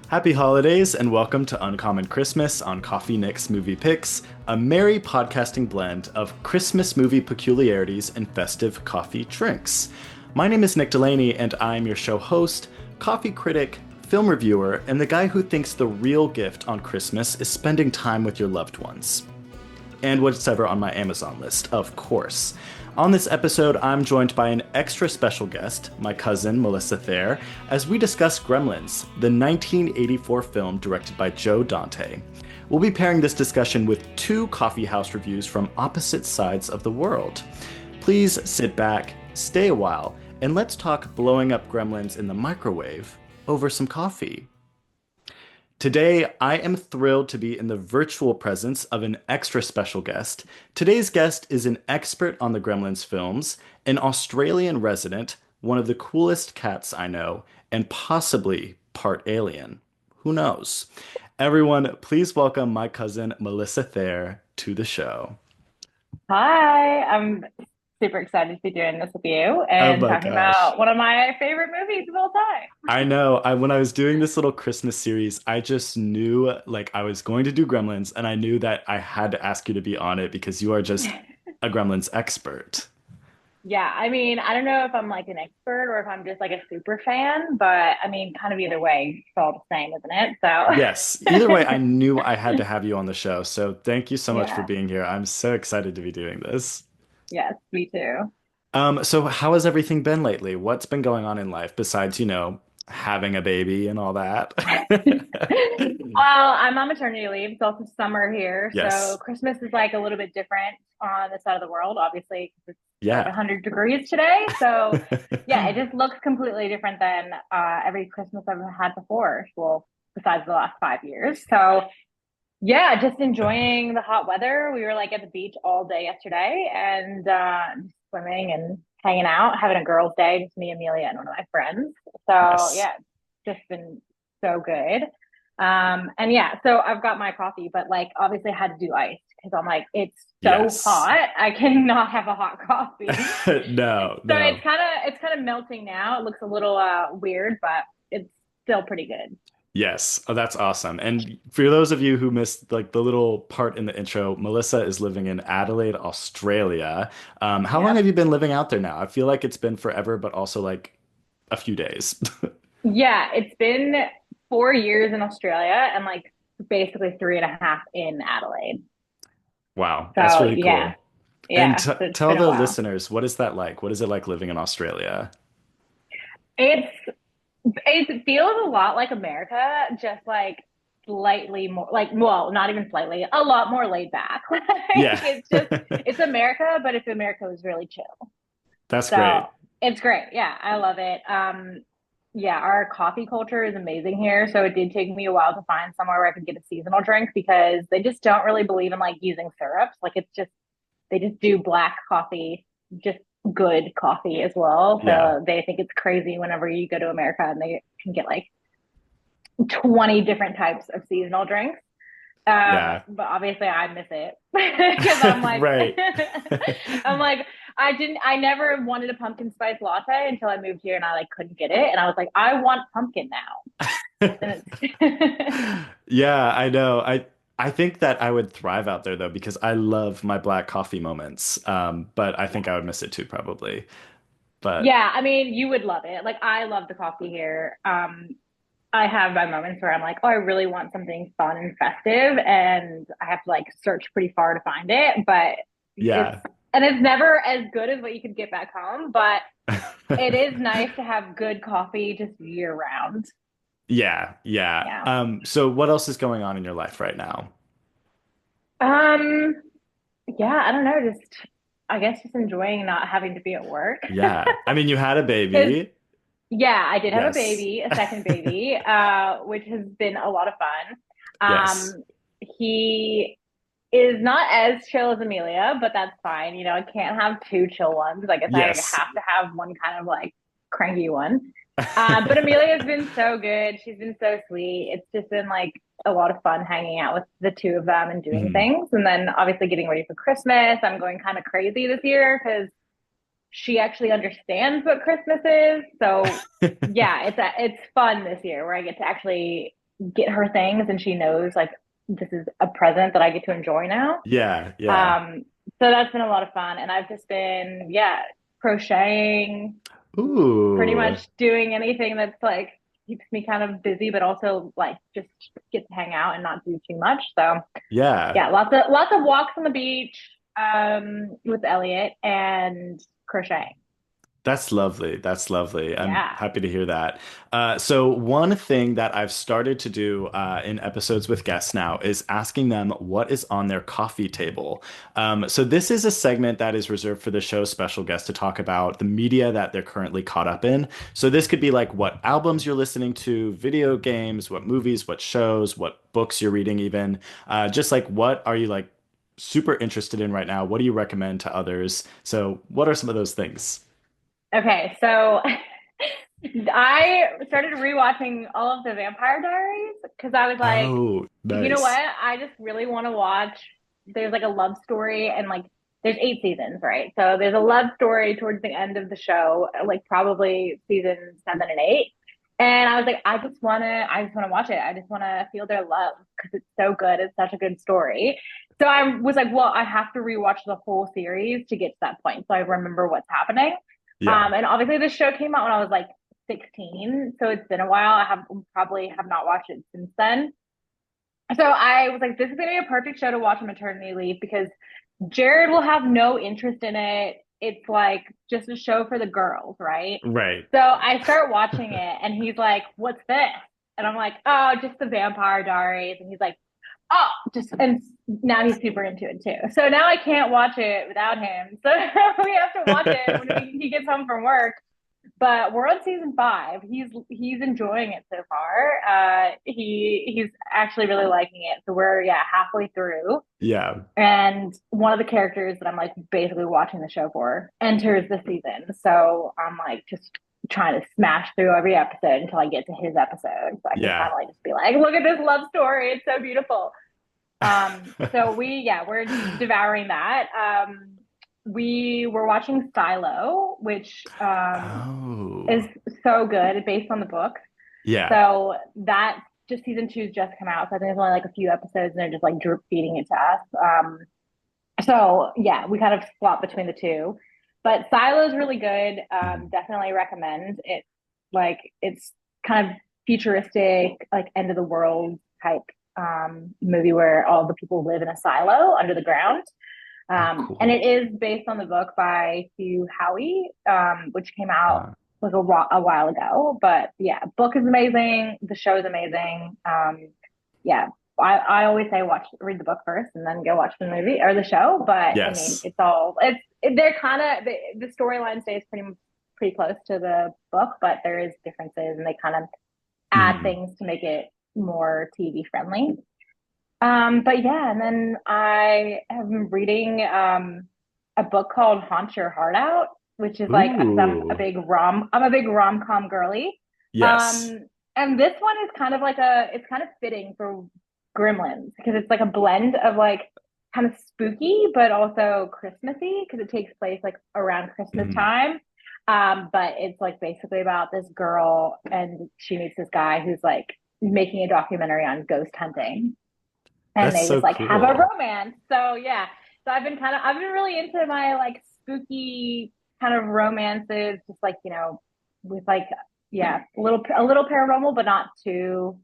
Happy holidays and welcome to Uncommon Christmas on Coffee Nick's Movie Picks, a merry podcasting blend of Christmas movie peculiarities and festive coffee drinks. My name is Nick Delaney and I'm your show host, coffee critic, film reviewer, and the guy who thinks the real gift on Christmas is spending time with your loved ones. And what's ever on my Amazon list, of course. On this episode, I'm joined by an extra special guest, my cousin Melissa Thayer, as we discuss Gremlins, the 1984 film directed by Joe Dante. We'll be pairing this discussion with two coffee house reviews from opposite sides of the world. Please sit back, stay a while, and let's talk blowing up Gremlins in the microwave over some coffee. Today, I am thrilled to be in the virtual presence of an extra special guest. Today's guest is an expert on the Gremlins films, an Australian resident, one of the coolest cats I know, and possibly part alien. Who knows? Everyone, please welcome my cousin Melissa Thayer to the show. Hi, I'm super excited to be doing this with you Oh and my talking gosh. about one of my favorite movies of all time. I know. When I was doing this little Christmas series, I just knew like I was going to do Gremlins, and I knew that I had to ask you to be on it because you are just a Gremlins expert. Yeah, I mean, I don't know if I'm like an expert or if I'm just like a super fan, but I mean, kind of either way, it's all the same, isn't Yes. Either way, I it? knew I had to have you on the show. So thank you so much for Yeah, being here. I'm so excited to be doing this. yes, me too. So how has everything been lately? What's been going on in life besides, having a baby and all that? Well, I'm on maternity leave. It's also summer here, so Yes. Christmas is like a little bit different on this side of the world, obviously, 'cause it's like Yeah. 100 degrees today. So, yeah, it just looks completely different than every Christmas I've had before. Well, besides the last 5 years. So, yeah, just enjoying the hot weather. We were like at the beach all day yesterday and just swimming and hanging out, having a girls' day, just me, Amelia, and one of my friends. So, Nice. yeah, just been so good. And yeah, so I've got my coffee, but like obviously I had to do ice because I'm like, it's so Yes. hot. I cannot have a hot coffee. No, So no. it's kind of melting now. It looks a little weird, but it's still pretty good. Yes. Oh, that's awesome. And for those of you who missed like the little part in the intro, Melissa is living in Adelaide, Australia. How long Yep. have you been living out there now? I feel like it's been forever, but also like a few days. Yeah, it's been 4 years in Australia and like basically three and a half in Adelaide. Wow, that's So really yeah, cool. And yeah. So it's tell been a the while. listeners, what is that like? What is it like living in Australia? It's it feels a lot like America, just like slightly more like well, not even slightly, a lot more laid back. Like Yeah. it's America, but if America was really chill. That's So great. it's great. Yeah, I love it. Yeah, our coffee culture is amazing here. So it did take me a while to find somewhere where I could get a seasonal drink because they just don't really believe in like using syrups. Like it's just they just do black coffee, just good coffee as well. Yeah. So they think it's crazy whenever you go to America and they can get like 20 different types of seasonal drinks. Yeah. But obviously I miss it because I'm like, Right. I'm like, I never wanted a pumpkin spice latte until I moved here and I like couldn't get it. And I was like, I want pumpkin now. And it's, Yeah, I know. I think that I would thrive out there though because I love my black coffee moments. But I think I would miss it too probably. But yeah, I mean, you would love it. Like I love the coffee here. I have my moments where I'm like, oh, I really want something fun and festive, and I have to like search pretty far to find it. But it's yeah. and it's never as good as what you could get back home. But it is nice to have good coffee just year round. Yeah, yeah. Yeah. So what else is going on in your life right now? Um. Yeah. I don't know. Just I guess just enjoying not having to be at work. Yeah. I mean, you had a Because baby. yeah, I did have a Yes. baby, a second baby, which has been a lot of fun. Yes. He is not as chill as Amelia, but that's fine. You know, I can't have two chill ones. I guess I Yes. have to have one kind of like cranky one. But Amelia's been so good. She's been so sweet. It's just been like a lot of fun hanging out with the two of them and doing Mhm. things. And then obviously getting ready for Christmas. I'm going kind of crazy this year because she actually understands what Christmas is. So yeah, it's fun this year where I get to actually get her things and she knows like this is a present that I get to enjoy now. Yeah, yeah. Um, so that's been a lot of fun. And I've just been, yeah, crocheting, pretty Ooh, much doing anything that's like keeps me kind of busy, but also like just get to hang out and not do too much. So yeah. yeah, lots of walks on the beach with Elliott and crocheting. That's lovely. That's lovely. I'm Yeah. happy to hear that. So one thing that I've started to do in episodes with guests now is asking them what is on their coffee table. So this is a segment that is reserved for the show's special guest to talk about the media that they're currently caught up in. So this could be like what albums you're listening to, video games, what movies, what shows, what books you're reading, even. Just like what are you like super interested in right now? What do you recommend to others? So what are some of those things? Okay, so I started rewatching all of the Vampire Diaries because I was like, Oh, you know what? nice. I just really want to watch. There's like a love story, and like there's 8 seasons, right? So there's a love story towards the end of the show, like probably season 7 and 8. And I was like, I just wanna watch it. I just wanna feel their love because it's so good. It's such a good story. So I was like, well, I have to rewatch the whole series to get to that point, so I remember what's happening. Yeah. And obviously, this show came out when I was like 16, so it's been a while. I have probably have not watched it since then. So I was like, this is gonna be a perfect show to watch on maternity leave because Jared will have no interest in it. It's like just a show for the girls, right? Right. So I start watching it and he's like, what's this? And I'm like, oh, just the Vampire Diaries. And he's like, oh, just, and now he's super into it too. So now I can't watch it without him. So we have to watch it when he gets home from work. But we're on season 5. He's enjoying it so far. He's actually really liking it. So we're halfway through. Yeah. And one of the characters that I'm like basically watching the show for enters the season. So I'm like just trying to smash through every episode until I get to his episode. So I can Yeah. finally just be like, look at this love story. It's so beautiful. So we're devouring that. We were watching Silo, which is Oh. so good based on the book. Yeah. So that just season 2's just come out. So I think there's only like a few episodes and they're just like drip feeding it to us. So yeah, we kind of swap between the two. But Silo is really good. Mhm. Definitely recommend it. Like it's kind of futuristic, like end of the world type movie where all the people live in a silo under the ground. Oh, And cool. it is based on the book by Hugh Howey, which came out Uh, like a while ago. But yeah, book is amazing. The show is amazing. Yeah, I always say read the book first and then go watch the movie or the show. But I mean, yes. they're kind of the storyline stays pretty close to the book, but there is differences and they kind of add Mhm. things to make it more TV friendly. But yeah, and then I have been reading a book called Haunt Your Heart Out, which is like because Ooh. I'm a big rom-com girly. Yes. Um, and this one is kind of like it's kind of fitting for Gremlins because it's like a blend of like kind of spooky but also Christmassy because it takes place like around Christmas Mhm. time. But it's like basically about this girl and she meets this guy who's like making a documentary on ghost hunting and That's they so just like have a cool. romance. So yeah, so I've been really into my like spooky kind of romances, just like with like a little paranormal, but not too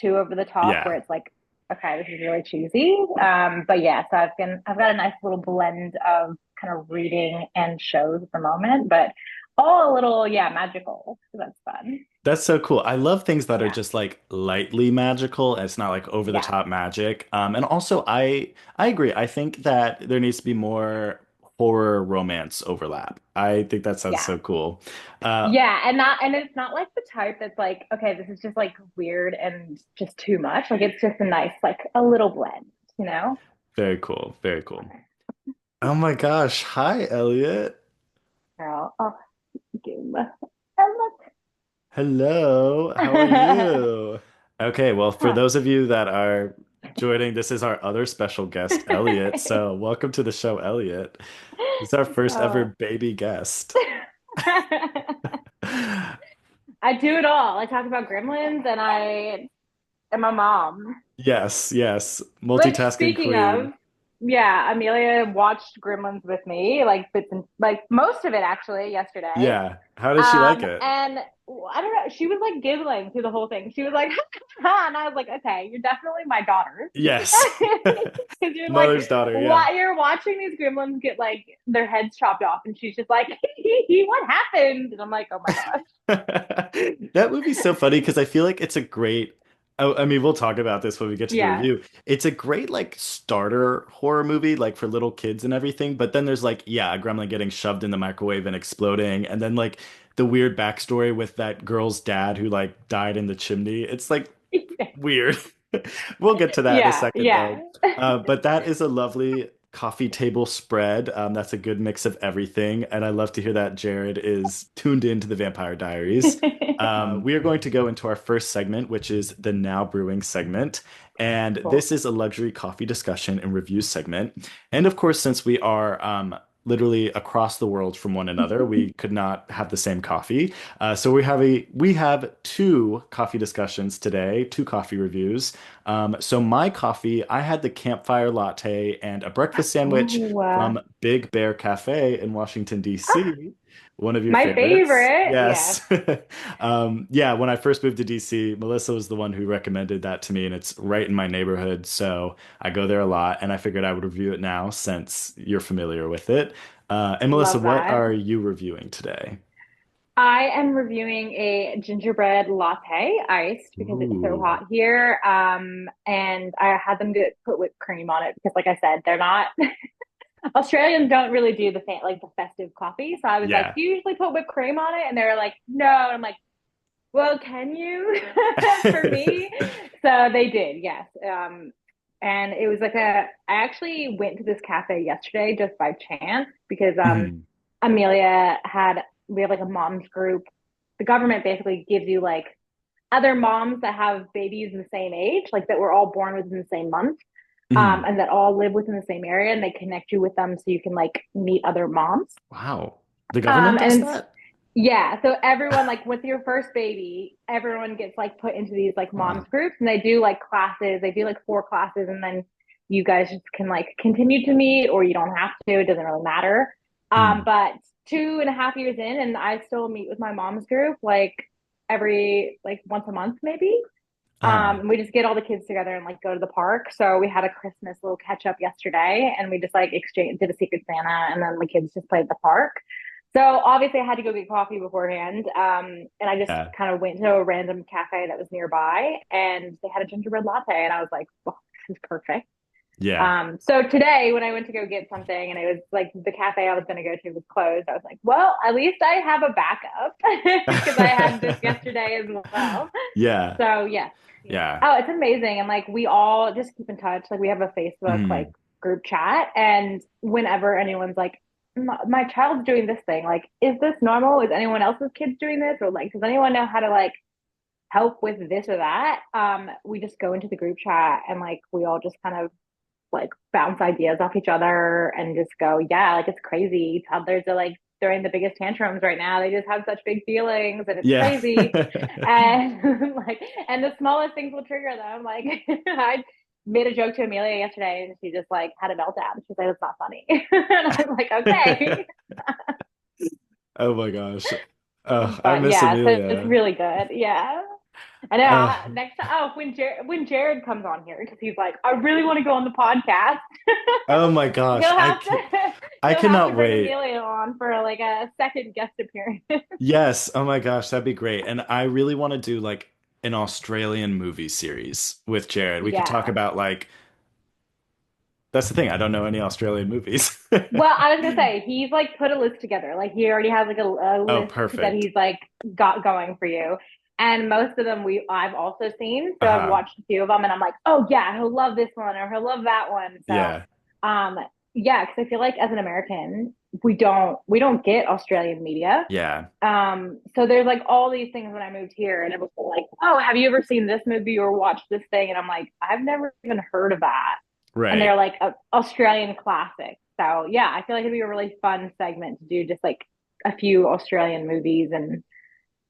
over the top where Yeah. it's like okay, this is really cheesy. But yeah, so I've got a nice little blend of kind of reading and shows at the moment, but all a little magical. So that's fun. That's so cool. I love things that are Yeah, just like lightly magical. It's not like over the yeah, top magic. And also I agree. I think that there needs to be more horror romance overlap. I think that sounds yeah. so cool. Uh, Yeah, and it's not like the type that's like, okay, this is just like weird and just too much. Like it's just a nice, like a little blend, you know? Very cool. Very cool. Oh my gosh. Hi, Elliot. Girl, oh, Doom. I Hello. How are love you? Okay, well, for Huh. those of you that are joining, this is our other special guest, Elliot. So, welcome to the show, Elliot. This is our first ever Oh. baby guest. I do it all. I talk about gremlins and I and my mom. Yes, yes. Which, Multitasking speaking of, queen. yeah, Amelia watched Gremlins with me, like bits and like most of it actually yesterday. Yeah. How does she like it? And I don't know, she was like giggling through the whole thing. She was like, and I was like, okay, you're definitely my daughter. Yes. Because you're like, Mother's daughter, yeah. what you're watching these gremlins get like their heads chopped off, and she's just like, what happened? And I'm like, oh my gosh. That movie's so funny because I feel like it's a great. I mean, we'll talk about this when we get to the Yeah. review. It's a great like starter horror movie, like for little kids and everything. But then there's like, yeah, a gremlin getting shoved in the microwave and exploding, and then like the weird backstory with that girl's dad who like died in the chimney. It's like weird. We'll get to that in a Yeah, second, yeah. though. But that is a lovely coffee table spread. That's a good mix of everything. And I love to hear that Jared is tuned into the Vampire Diaries. We are going to go into our first segment, which is the Now Brewing segment. And Cool. this is a luxury coffee discussion and review segment. And of course, since we are literally across the world from one another, we could not have the same coffee. So we have two coffee discussions today, two coffee reviews. So my coffee, I had the Campfire latte and a breakfast sandwich Oh, from Big Bear Cafe in Washington, D.C. One of your my favorites. favorite. Yes. Yes. Yeah, when I first moved to DC, Melissa was the one who recommended that to me, and it's right in my neighborhood. So I go there a lot, and I figured I would review it now since you're familiar with it. And Melissa, Love what that. are you reviewing today? I am reviewing a gingerbread latte iced because it's so Ooh, hot here. And I had them put whipped cream on it because, like I said, they're not Australians don't really do like the festive coffee. So I was like, yeah. do you usually put whipped cream on it? And they were like, no. And I'm like, well, can you for me? So they did, yes. And it was like I actually went to this cafe yesterday just by chance because Mhm. Amelia we have like a moms group. The government basically gives you like other moms that have babies the same age, like that were all born within the same month, Mhm. and that all live within the same area, and they connect you with them so you can like meet other moms. Wow. The government does And that? yeah, so everyone like with your first baby, everyone gets like put into these like Huh. moms groups, and they do like classes. They do like four classes, and then you guys just can like continue to meet, or you don't have to. It doesn't really matter. Mm. But 2.5 years in, and I still meet with my mom's group like every like once a month maybe. Uh, And we just get all the kids together and like go to the park. So we had a Christmas little catch up yesterday, and we just like did a Secret Santa, and then the kids just played at the park. So obviously, I had to go get coffee beforehand, and I just yeah. kind of went to a random cafe that was nearby, and they had a gingerbread latte, and I was like, "Well, this is perfect." Yeah. So today, when I went to go get something, and it was like the cafe I was going to go to was closed, I was like, "Well, at least I have a backup because I had this yesterday as well." Yeah. So yeah, Yeah. oh, it's amazing. And like we all just keep in touch. Like we have a Facebook like Mm. group chat. And whenever anyone's like, my child's doing this thing, like, is this normal? Is anyone else's kids doing this? Or like, does anyone know how to like help with this or that? We just go into the group chat and like we all just kind of like bounce ideas off each other and just go, yeah, like it's crazy. Toddlers are like throwing the biggest tantrums right now. They just have such big feelings and it's Yeah. crazy. And like, and the smallest things will trigger them. Like, I made a joke to Amelia yesterday and she just like had a meltdown. She's like, it's not funny. And I'm like, okay. Oh my gosh. Oh, I But miss yeah, so it's Amelia. really good. Yeah. I know. Oh, Next time, oh, when Jared comes on here, because he's like, I really want to go on the podcast. oh my gosh. You'll have to I you'll have to cannot bring wait. Amelia on for like a second guest appearance. Yes. Oh my gosh, that'd be great. And I really want to do like an Australian movie series with Jared. We could talk Yeah. about like that's the thing. I don't know any Australian movies. Well, I was gonna say he's like put a list together. Like he already has like a Oh, list that perfect. he's like got going for you. And most of them I've also seen. So I've Uh-huh. watched a few of them and I'm like, oh yeah, he'll love this one or he'll love that one. So Yeah. um yeah, because I feel like as an American, we don't get Australian media. Yeah. So there's like all these things when I moved here, and it was like, oh, have you ever seen this movie or watched this thing? And I'm like, I've never even heard of that. And Right. they're like a Australian classic. So yeah, I feel like it'd be a really fun segment to do just like a few Australian movies and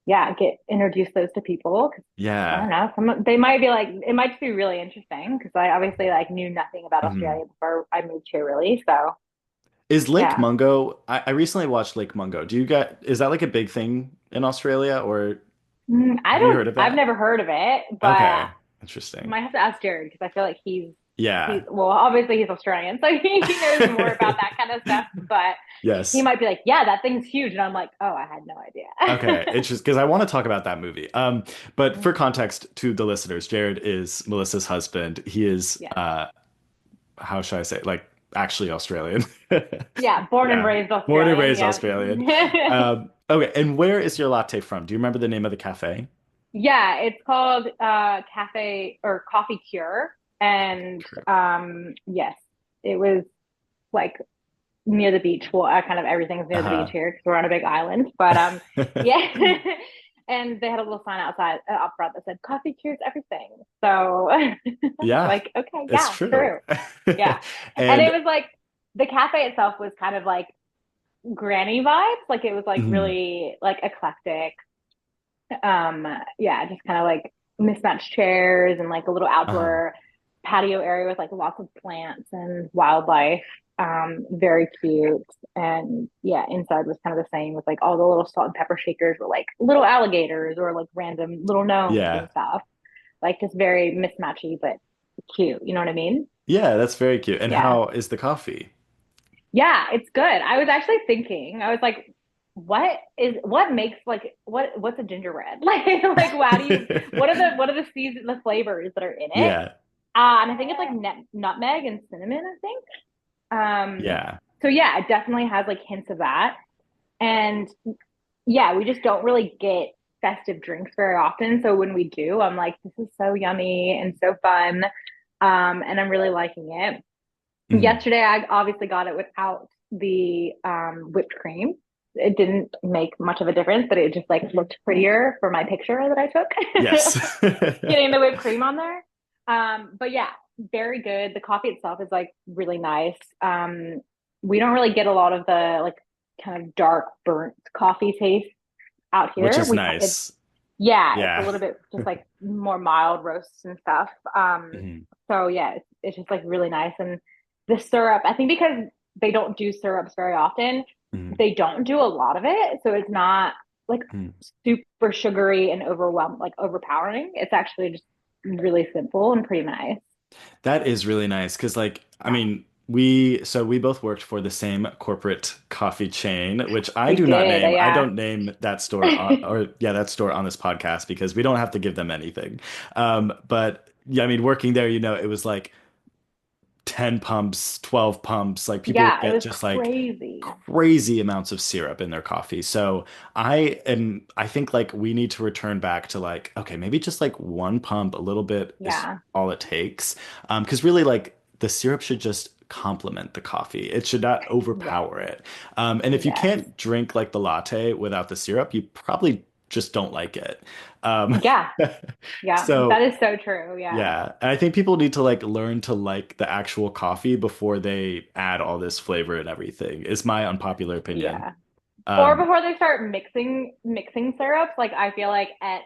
yeah, get introduce those to people. 'Cause I don't Yeah. know, they might be like it might just be really interesting because I obviously like knew nothing about Mhm. Australia before I moved here, really. So Is Lake yeah. Mungo? I recently watched Lake Mungo. Is that like a big thing in Australia, or I have you don't. heard of I've that? never heard of it, but Okay, interesting. might have to ask Jared because I feel like he's Yeah. well, obviously he's Australian, so he knows more about that kind of stuff. But he Yes. might be like, yeah, that thing's huge, and I'm like, oh, I had no Okay, idea. it's just because I want to talk about that movie. But for context to the listeners, Jared is Melissa's husband. He is, Yeah, how should I say, like actually Australian. yeah, born and Yeah, raised born and Australian. raised Yeah, Australian. Okay, and where is your latte from? Do you remember the name of the cafe? yeah. It's called Cafe or Coffee Cure, and yes, it was like near the beach. Well, kind of everything's near the beach Uh-huh. here because we're on a big island. But yeah. And they had a little sign outside up front that said "Coffee cures everything." So, Yeah, like, okay, it's yeah, true. true, yeah. And it And was like the cafe itself was kind of like granny vibes. Like it was like mhm, really like eclectic. Um, yeah, just kind of like mismatched chairs and like a little uh-huh. outdoor patio area with like lots of plants and wildlife. Very cute. And yeah, inside was kind of the same with like all the little salt and pepper shakers were like little alligators or like random little gnomes Yeah. and stuff. Like just very mismatchy, but cute. You know what I mean? Yeah, that's very cute. And Yeah. how is the coffee? Yeah, it's good. I was actually thinking, I was like, what makes like what's a gingerbread? Like why do you what are the season the flavors that are in it? Yeah. And I think it's like nutmeg and cinnamon, I think. Yeah. So yeah, it definitely has like hints of that. And yeah, we just don't really get festive drinks very often. So when we do, I'm like, this is so yummy and so fun. And I'm really liking it. Mhm. Yesterday, I obviously got it without the whipped cream. It didn't make much of a difference, but it just like looked prettier for my picture that I Yes. took. Getting the whipped cream on there. But yeah, very good. The coffee itself is like really nice. We don't really get a lot of the like kind of dark burnt coffee taste out Which here. is nice. Yeah, it's a Yeah. little bit just like more mild roasts and stuff. Mhm. So yeah, it's just like really nice. And the syrup, I think because they don't do syrups very often, Mhm. they don't do a lot of it. So it's not like Mhm. super sugary and like overpowering. It's actually just really simple and pretty nice. That is really nice because, like, I Yeah, mean, we both worked for the same corporate coffee chain, which I we do not did. name. I Yeah. don't name that store or yeah, that store on this podcast because we don't have to give them anything. But yeah, I mean, working there, it was like 10 pumps, 12 pumps. Like people would Yeah, it get was just like crazy. crazy amounts of syrup in their coffee. So I think like we need to return back to like, okay, maybe just like one pump, a little bit is Yeah. all it takes. Because really like the syrup should just complement the coffee. It should not Yes. overpower it. And if you Yes. can't drink like the latte without the syrup, you probably just don't like it. Um, Yeah. Yeah. That so is so true. Yeah. yeah, and I think people need to like learn to like the actual coffee before they add all this flavor and everything. Is my unpopular opinion. Yeah. Or Um, before they start mixing syrups, like I feel like at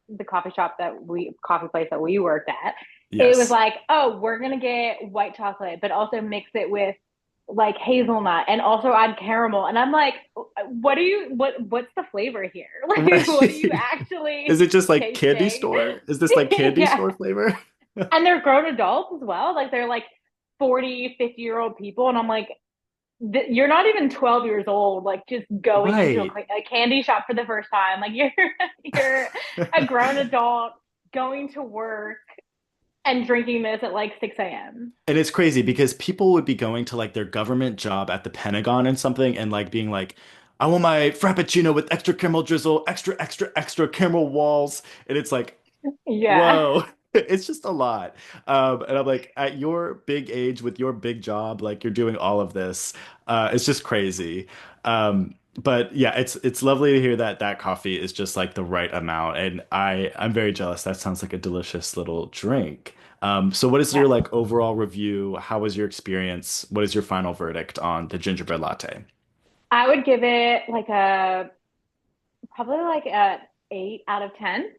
the coffee place that we worked at, it was yes. like, oh, we're gonna get white chocolate, but also mix it with like hazelnut and also add caramel. And I'm like, what's the flavor here? Like, what are you Right. actually Is it just like candy tasting? store? Is this like candy Yeah. store flavor? And they're grown adults as well. Like they're like 40, 50-year-old people. And I'm like, you're not even 12 years old, like just going into Right. a candy shop for the first time. Like you're a grown adult going to work and drinking this at like 6 a.m. And it's crazy because people would be going to like their government job at the Pentagon and something and like being like, I want my Frappuccino with extra caramel drizzle, extra, extra, extra caramel walls. And it's like, Yeah. whoa, it's just a lot. And I'm like, at your big age with your big job, like you're doing all of this. It's just crazy. But yeah, it's lovely to hear that that coffee is just like the right amount. And I'm very jealous. That sounds like a delicious little drink. So what is your Yeah. like overall review? How was your experience? What is your final verdict on the gingerbread latte? I would give it like a probably like a 8 out of 10.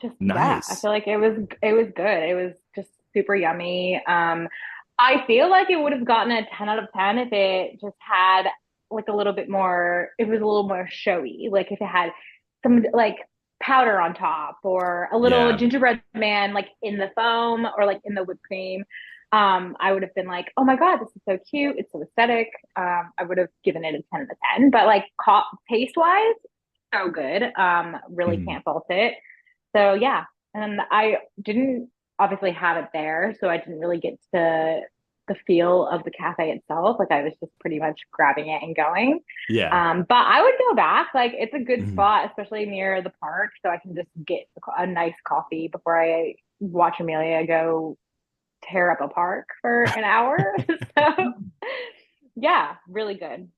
Just yeah, I Nice. feel like it was good. It was just super yummy. I feel like it would have gotten a 10 out of 10 if it just had like a little bit more, it was a little more showy. Like if it had some like powder on top or a little Yeah. gingerbread man like in the foam or like in the whipped cream. I would have been like, oh my God, this is so cute. It's so aesthetic. I would have given it a 10 out of 10. But like taste wise, so good. Really Mhm. can't fault it. So yeah, and I didn't obviously have it there, so I didn't really get to the feel of the cafe itself. Like I was just pretty much grabbing it and going. Yeah. But I would go back. Like it's a good Mhm. spot, especially near the park, so I can just get a nice coffee before I watch Amelia go tear up a park for an hour. So yeah, really good.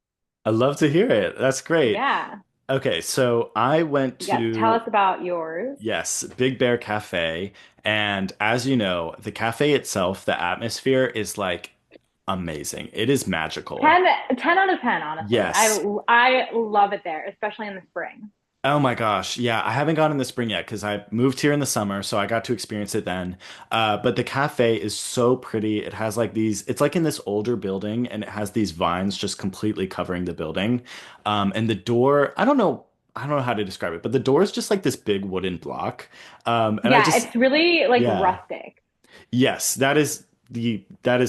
I love to hear it. That's great. Yeah. Okay, so I went Yes. Tell to, us about yours. yes, Big Bear Cafe. And as you know, the cafe itself, the atmosphere is like amazing. It is magical. 10 out of 10, honestly. Yes. I love it there, especially in the spring. Oh my gosh. Yeah, I haven't gone in the spring yet because I moved here in the summer, so I got to experience it then. But the cafe is so pretty. It has like these, it's like in this older building and it has these vines just completely covering the building. And the door, I don't know how to describe it, but the door is just like this big wooden block. And I Yeah, just, it's really like yeah. rustic. Yes, that is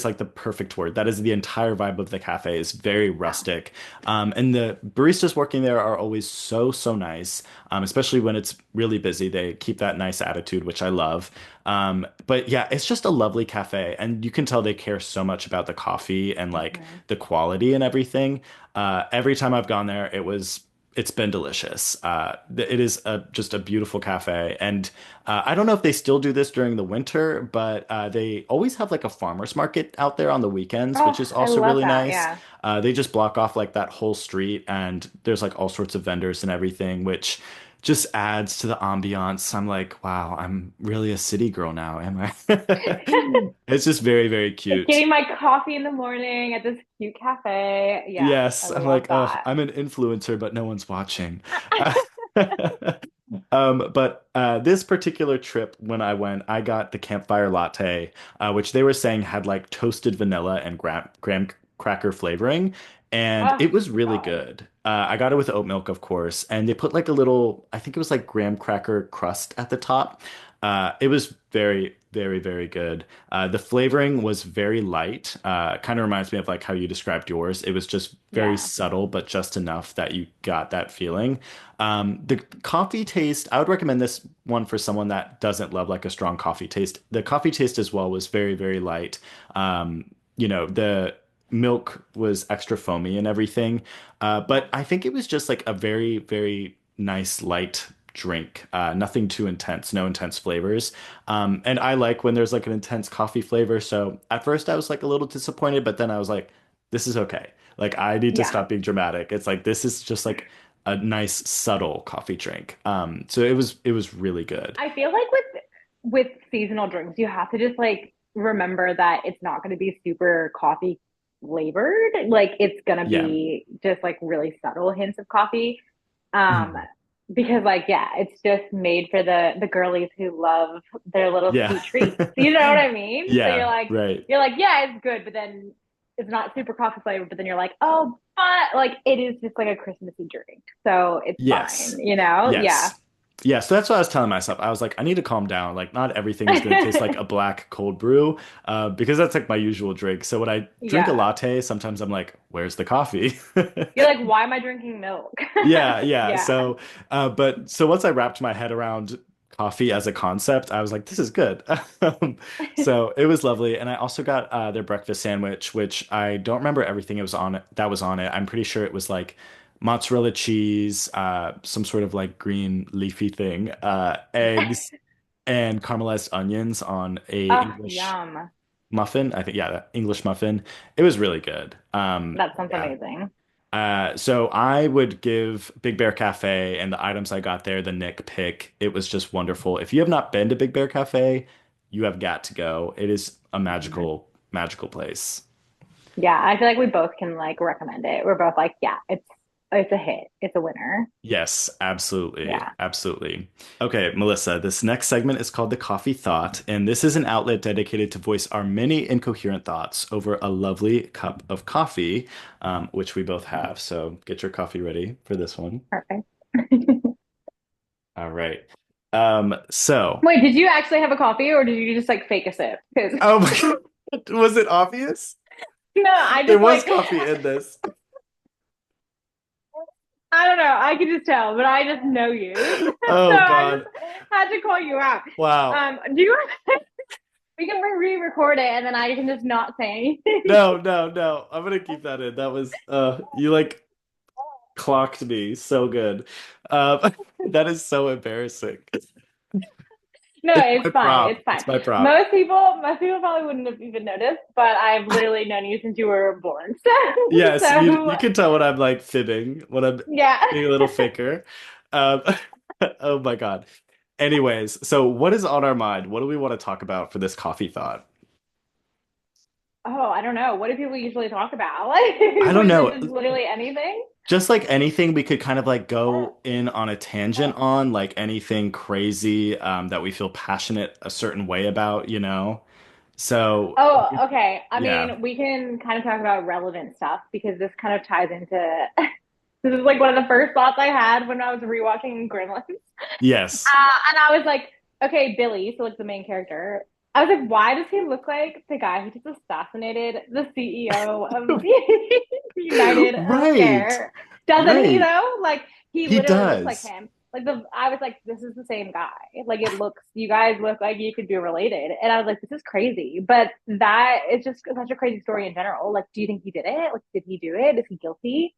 like the perfect word. That is the entire vibe of the cafe is very Yeah. rustic. And the baristas working there are always so nice. Especially when it's really busy. They keep that nice attitude, which I love. But yeah, it's just a lovely cafe, and you can tell they care so much about the coffee and like Mhm. the quality and everything. Every time I've gone there, it's been delicious. It is just a beautiful cafe, and I don't know if they still do this during the winter, but they always have like a farmers market out there on the weekends, which Oh, is I also love really that. nice. Yeah. They just block off like that whole street, and there's like all sorts of vendors and everything, which just adds to the ambiance. I'm like, wow, I'm really a city girl now, am I? It's just very Like cute. getting my coffee in the morning at this cute cafe. Yeah, I Yes, I'm love like, oh, that. I'm an influencer, but no one's watching. But this particular trip, when I went, I got the Campfire Latte, which they were saying had like toasted vanilla and graham cracker flavoring, and Oh it was my really God. good. I got it with oat milk, of course, and they put like a little, I think it was like graham cracker crust at the top. It was very good. The flavoring was very light. Kind of reminds me of like how you described yours. It was just very Yeah. subtle, but just enough that you got that feeling. The coffee taste, I would recommend this one for someone that doesn't love like a strong coffee taste. The coffee taste as well was very light. The milk was extra foamy and everything. Yeah. But I think it was just like a very nice light drink. Nothing too intense, no intense flavors. And I like when there's like an intense coffee flavor. So at first I was like a little disappointed, but then I was like, this is okay. Like I need to Yeah. stop being dramatic. It's like this is just like a nice subtle coffee drink. So it was really good. I feel like with seasonal drinks, you have to just like remember that it's not going to be super coffee flavored. Like it's going to Yeah. be just like really subtle hints of coffee. Um, Mhm. because like yeah, it's just made for the girlies who love their little Yeah. sweet treats. You know what I mean? So Yeah, right. you're like, yeah, it's good, but then it's not super coffee flavored, but then you're like, oh, but like it is just like a Christmassy drink. So it's fine, Yes. you know? Yeah. Yes. Yeah, so that's what I was telling myself. I was like, I need to calm down. Like, not everything is going to taste like a black cold brew, because that's like my usual drink. So when I drink a Yeah. latte, sometimes I'm like, where's the coffee? You're like, why am I drinking milk? Yeah. Yeah. But so once I wrapped my head around coffee as a concept, I was like, this is good. So it was lovely. And I also got their breakfast sandwich, which I don't remember everything it was on it that was on it. I'm pretty sure it was like mozzarella cheese, some sort of like green leafy thing, eggs, and caramelized onions on a Oh, English yum. muffin. I think, yeah, the English muffin. It was really good. That sounds Yeah. amazing. So I would give Big Bear Cafe and the items I got there the Nick pick. It was just wonderful. If you have not been to Big Bear Cafe, you have got to go. It is a Mhm. magical place. Yeah, I feel like we both can like recommend it. We're both like, yeah, it's It's a hit. It's a winner. Yes, absolutely. Yeah. Absolutely. Okay, Melissa, this next segment is called The Coffee Thought, and this is an outlet dedicated to voice our many incoherent thoughts over a lovely cup of coffee, which we both have. So get your coffee ready for this one. Perfect. All right. So, Wait, did you actually have a coffee or did you just like fake a sip? Because oh my God, was it obvious? no, I There just was like coffee in this. I don't know. I can just tell, but I just know you. So Oh I just God. had to call you out. Wow. Do you we can re-record it and then I can just not say anything. No, no, no. I'm gonna keep that in. That was you like clocked me so good. That is so embarrassing. No, It's it's my fine. prop. It's fine. It's my prop. Most people probably wouldn't have even noticed, but I've literally known you since you were born. Yes, you So can tell when I'm like fibbing, when I'm yeah. being a little faker. Um, oh my God. Anyways, so what is on our mind? What do we want to talk about for this coffee thought? Oh, I don't know. What do people usually talk about? Like, I don't was it know. just literally anything? Just like anything we could kind of like go in on a tangent on, like anything crazy that we feel passionate a certain way about, you know? So, Oh, okay. I yeah. mean, we can kind of talk about relevant stuff because this kind of ties into this is like one of the first thoughts I had when I was rewatching Gremlins. Yes. And I was like, okay, Billy, so like the main character. I was like, why does he look like the guy who just assassinated the CEO of United Right. Healthcare? Doesn't he Right. though? Like he He literally looks like does. him. I was like, this is the same guy. Like it looks, you guys look like you could be related. And I was like, this is crazy. But that is just such a crazy story in general. Like, do you think he did it? Like, did he do it? Is he guilty?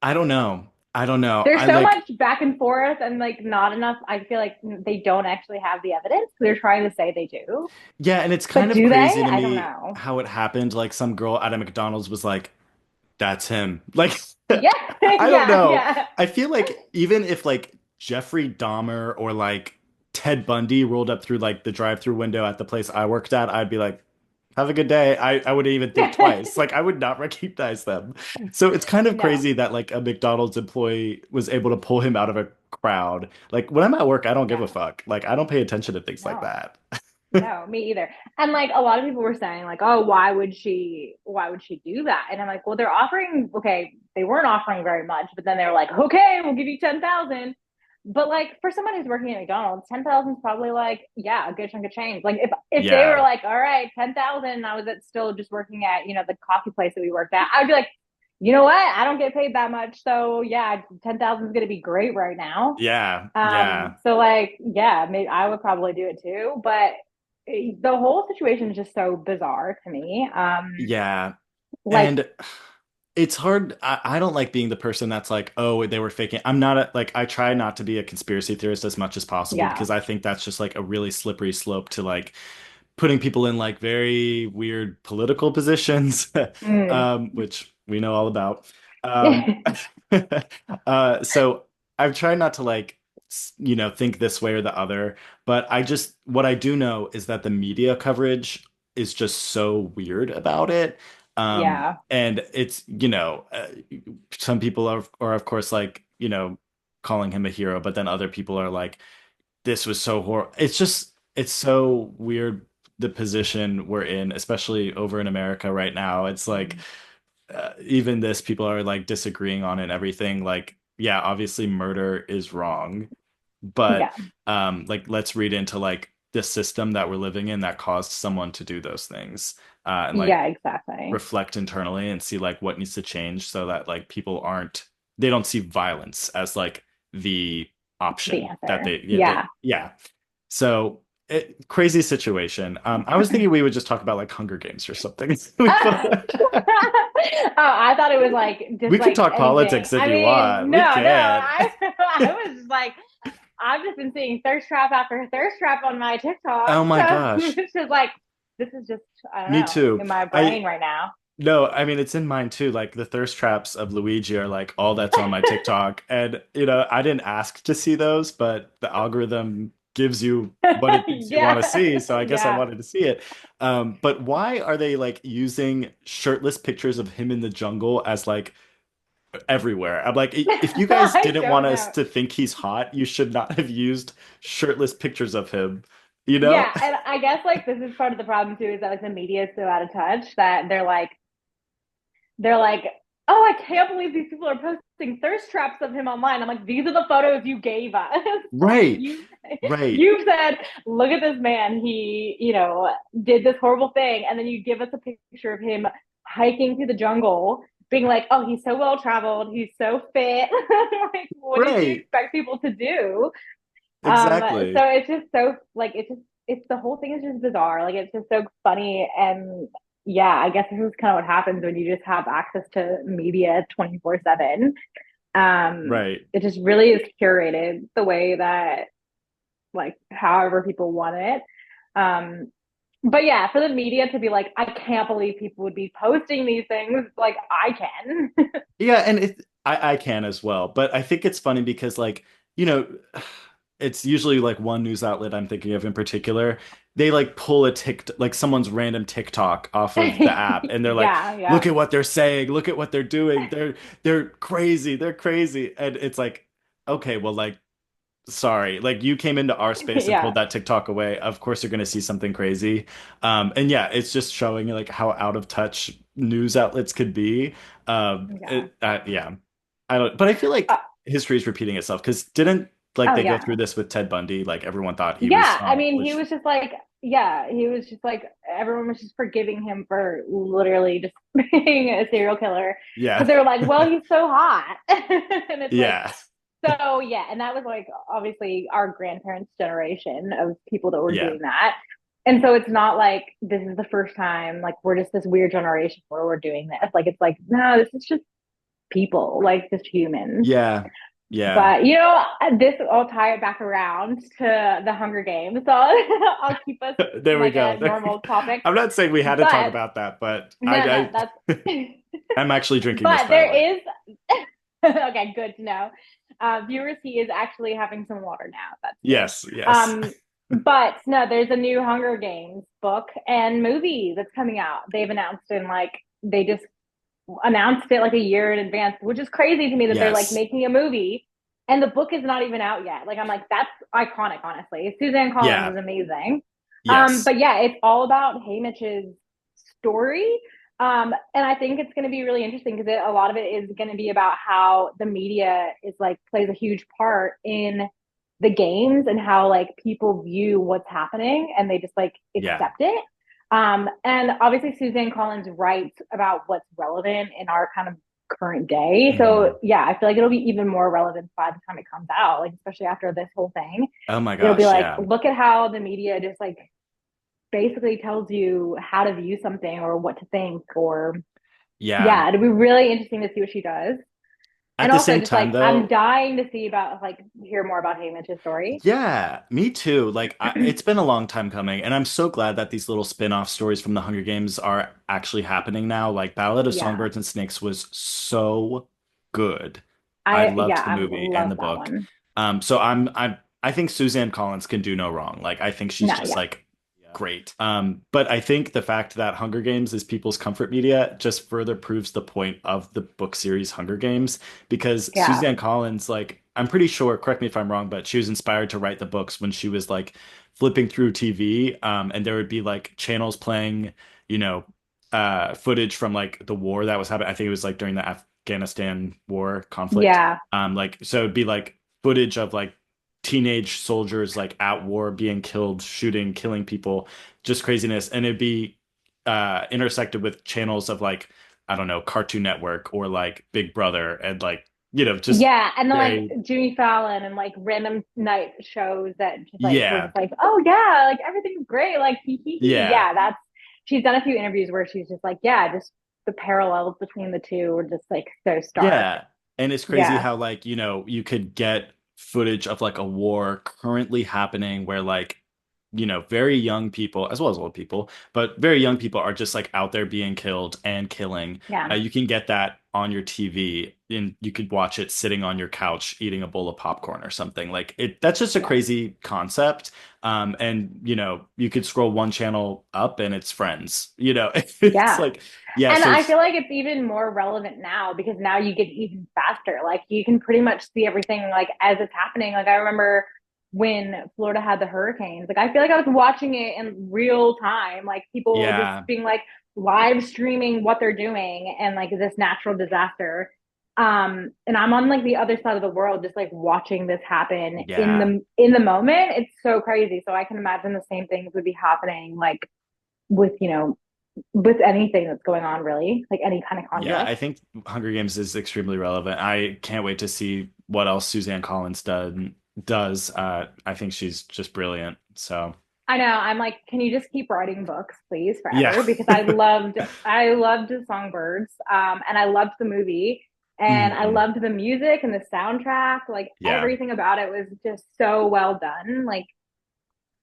I don't know. I don't know. There's I so like, much back and forth and like not enough. I feel like they don't actually have the evidence. They're trying to say they do, yeah, and it's kind but of do crazy they? to I don't me know. how it happened. Like some girl at a McDonald's was like, that's him. Like, Yeah, I don't yeah, know. yeah, I feel like even if like Jeffrey Dahmer or like Ted Bundy rolled up through like the drive-through window at the place I worked at, I'd be like, have a good day. I wouldn't even think twice. Like I would not recognize them. So it's kind of no, crazy that like a McDonald's employee was able to pull him out of a crowd. Like when I'm at work, I don't give a no, fuck. Like I don't pay attention to things like no, that. no, me either. And like a lot of people were saying, like, oh, why would she do that? And I'm like, well, they're offering, okay, they weren't offering very much, but then they were like, okay, we'll give you 10,000. But like for someone who's working at McDonald's, 10,000 is probably like, yeah, a good chunk of change. Like if they were Yeah. like, all right, 10,000, and I was at still just working at, the coffee place that we worked at, I'd be like, you know what? I don't get paid that much. So yeah, 10,000 is gonna be great right now. Yeah. Yeah. So like, yeah, maybe I would probably do it too. But the whole situation is just so bizarre to me. Yeah. Like, And it's hard. I don't like being the person that's like, oh, they were faking. I'm not like, I try not to be a conspiracy theorist as much as possible yeah. because I think that's just like a really slippery slope to like putting people in like very weird political positions, Mm. which we know all about. Um, so I've tried not to like, think this way or the other, but what I do know is that the media coverage is just so weird about it. Yeah. And it's, some people are of course like, calling him a hero, but then other people are like, this was so horrible. It's so weird the position we're in, especially over in America right now. It's like even this, people are like disagreeing on it and everything. Like, yeah, obviously murder is wrong, but Yeah. like let's read into like the system that we're living in that caused someone to do those things, and like Yeah, exactly. reflect internally and see like what needs to change so that like people aren't they don't see violence as like the The option that answer. Yeah. yeah. So crazy situation. I was thinking we would just talk about like Hunger Games or something. Oh, I thought it was like just We could like talk anything. politics if I you mean, want. We no, can. I was just like, I've just been seeing thirst trap after thirst trap on my TikTok. Oh my So gosh. it's just like, this is just, I don't Me know, too. in my I brain right now. No, I mean it's in mine too. Like the thirst traps of Luigi are like all that's on my TikTok. And I didn't ask to see those, but the algorithm gives you what it thinks you want to Yeah. see. So I guess I Yeah. wanted to see it. But why are they like using shirtless pictures of him in the jungle as like everywhere. I'm like, if you guys I didn't want don't us know. to think he's hot, you should not have used shirtless pictures of him, you know? Yeah, and I guess like this is part of the problem too, is that like the media is so out of touch that they're like, oh, I can't believe these people are posting thirst traps of him online. I'm like, these are the photos you gave us. Like Right. Right. you've said, look at this man. He, did this horrible thing, and then you give us a picture of him hiking through the jungle, being like, oh, he's so well traveled, he's so fit. Like, what did you Right. expect people to do? So Exactly. it's just so like it's the whole thing is just bizarre. Like it's just so funny and yeah, I guess this is kind of what happens when you just have access to media 24/7. Right. It just really is curated the way that like however people want it. Um, but yeah, for the media to be like, I can't believe people would be posting these things, like I can. Yeah, and I can as well. But I think it's funny because like, you know, it's usually like one news outlet I'm thinking of in particular. They like pull a like someone's random TikTok off of the app and they're like, Yeah, look yeah. at what they're saying, look at what they're doing. They're crazy. They're crazy. And it's like, okay, well like sorry, like you came into our space and pulled Yeah. that TikTok away. Of course you're gonna see something crazy. And yeah, it's just showing like how out of touch news outlets could be. Yeah. Yeah. I don't, but I feel Uh, like history is repeating itself because didn't like oh they go through yeah. this with Ted Bundy? Like everyone thought he was Yeah, some I mean, he which was just like, yeah, he was just like, everyone was just forgiving him for literally just being a serial killer because yeah. they were like, well, he's so hot. And it's like, Yeah. so yeah. And that was like, obviously, our grandparents' generation of people that were Yeah. doing that. And so it's not like this is the first time, like, we're just this weird generation where we're doing this. Like, it's like, no, this is just people, like, just humans. Yeah. Yeah. But this I'll tie it back around to the Hunger Games. So I'll keep us There we like go. a normal topic. I'm not saying we had to talk But about that, but no, that's I'm actually drinking this but by the there way. is okay, good to know. Viewers, he is actually having some water now. That's good. Yes, yes. But no, there's a new Hunger Games book and movie that's coming out. They've announced in like they just announced it like a year in advance, which is crazy to me that they're like Yes. making a movie and the book is not even out yet. Like I'm like, that's iconic, honestly. Suzanne Collins Yeah. is amazing. Yes. But yeah, it's all about Hamish's story. And I think it's going to be really interesting because a lot of it is going to be about how the media is like plays a huge part in the games and how like people view what's happening and they just like Yeah. accept it. And obviously Suzanne Collins writes about what's relevant in our kind of current day. Mhm. So yeah, I feel like it'll be even more relevant by the time it comes out, like especially after this whole thing. Oh my It'll be gosh, like, yeah. look at how the media just like basically tells you how to view something or what to think or Yeah. yeah, it'll be really interesting to see what she does. At And the also same just time like I'm though, dying to see about like hear more about Hamish's story. yeah, me too. Like it's been a long time coming and I'm so glad that these little spin-off stories from the Hunger Games are actually happening now. Like Ballad of Yeah. Songbirds and Snakes was so good. I loved the I movie and love the that book. one. So I think Suzanne Collins can do no wrong. Like I think she's No, just yeah. like great. But I think the fact that Hunger Games is people's comfort media just further proves the point of the book series Hunger Games because Yeah. Suzanne Collins, like I'm pretty sure, correct me if I'm wrong, but she was inspired to write the books when she was like flipping through TV, and there would be like channels playing, you know, footage from like the war that was happening. I think it was like during the Afghanistan war conflict. Yeah. Like so it'd be like footage of like teenage soldiers like at war being killed, shooting, killing people, just craziness. And it'd be intersected with channels of like, I don't know, Cartoon Network or like Big Brother and like, just Yeah, and then like very, Jimmy Fallon and like random night shows that just like we're yeah, just like, oh yeah, like everything's great, like hee hee hee. yeah, Yeah, that's she's done a few interviews where she's just like, yeah, just the parallels between the two are just like so stark. yeah. And it's crazy Yeah, how like, you could get footage of like a war currently happening where like very young people as well as old people, but very young people are just like out there being killed and killing. Yeah. You can get that on your TV and you could watch it sitting on your couch eating a bowl of popcorn or something. Like it that's just a Yeah. crazy concept. And you could scroll one channel up and it's Friends. It's Yeah. like yeah, And so I it's feel like it's even more relevant now because now you get even faster. Like you can pretty much see everything like as it's happening. Like I remember when Florida had the hurricanes. Like I feel like I was watching it in real time. Like people just yeah, being like live streaming what they're doing and like this natural disaster. And I'm on like the other side of the world just like watching this happen in yeah. the moment. It's so crazy. So I can imagine the same things would be happening like with, with anything that's going on, really, like any kind of Yeah, conflict. I think Hunger Games is extremely relevant. I can't wait to see what else Suzanne Collins does. I think she's just brilliant. So I know. I'm like, can you just keep writing books, please, yeah. forever? Because I loved Songbirds, and I loved the movie, and I Mhm. loved the music and the soundtrack. Like Yeah. everything about it was just so well done. Like,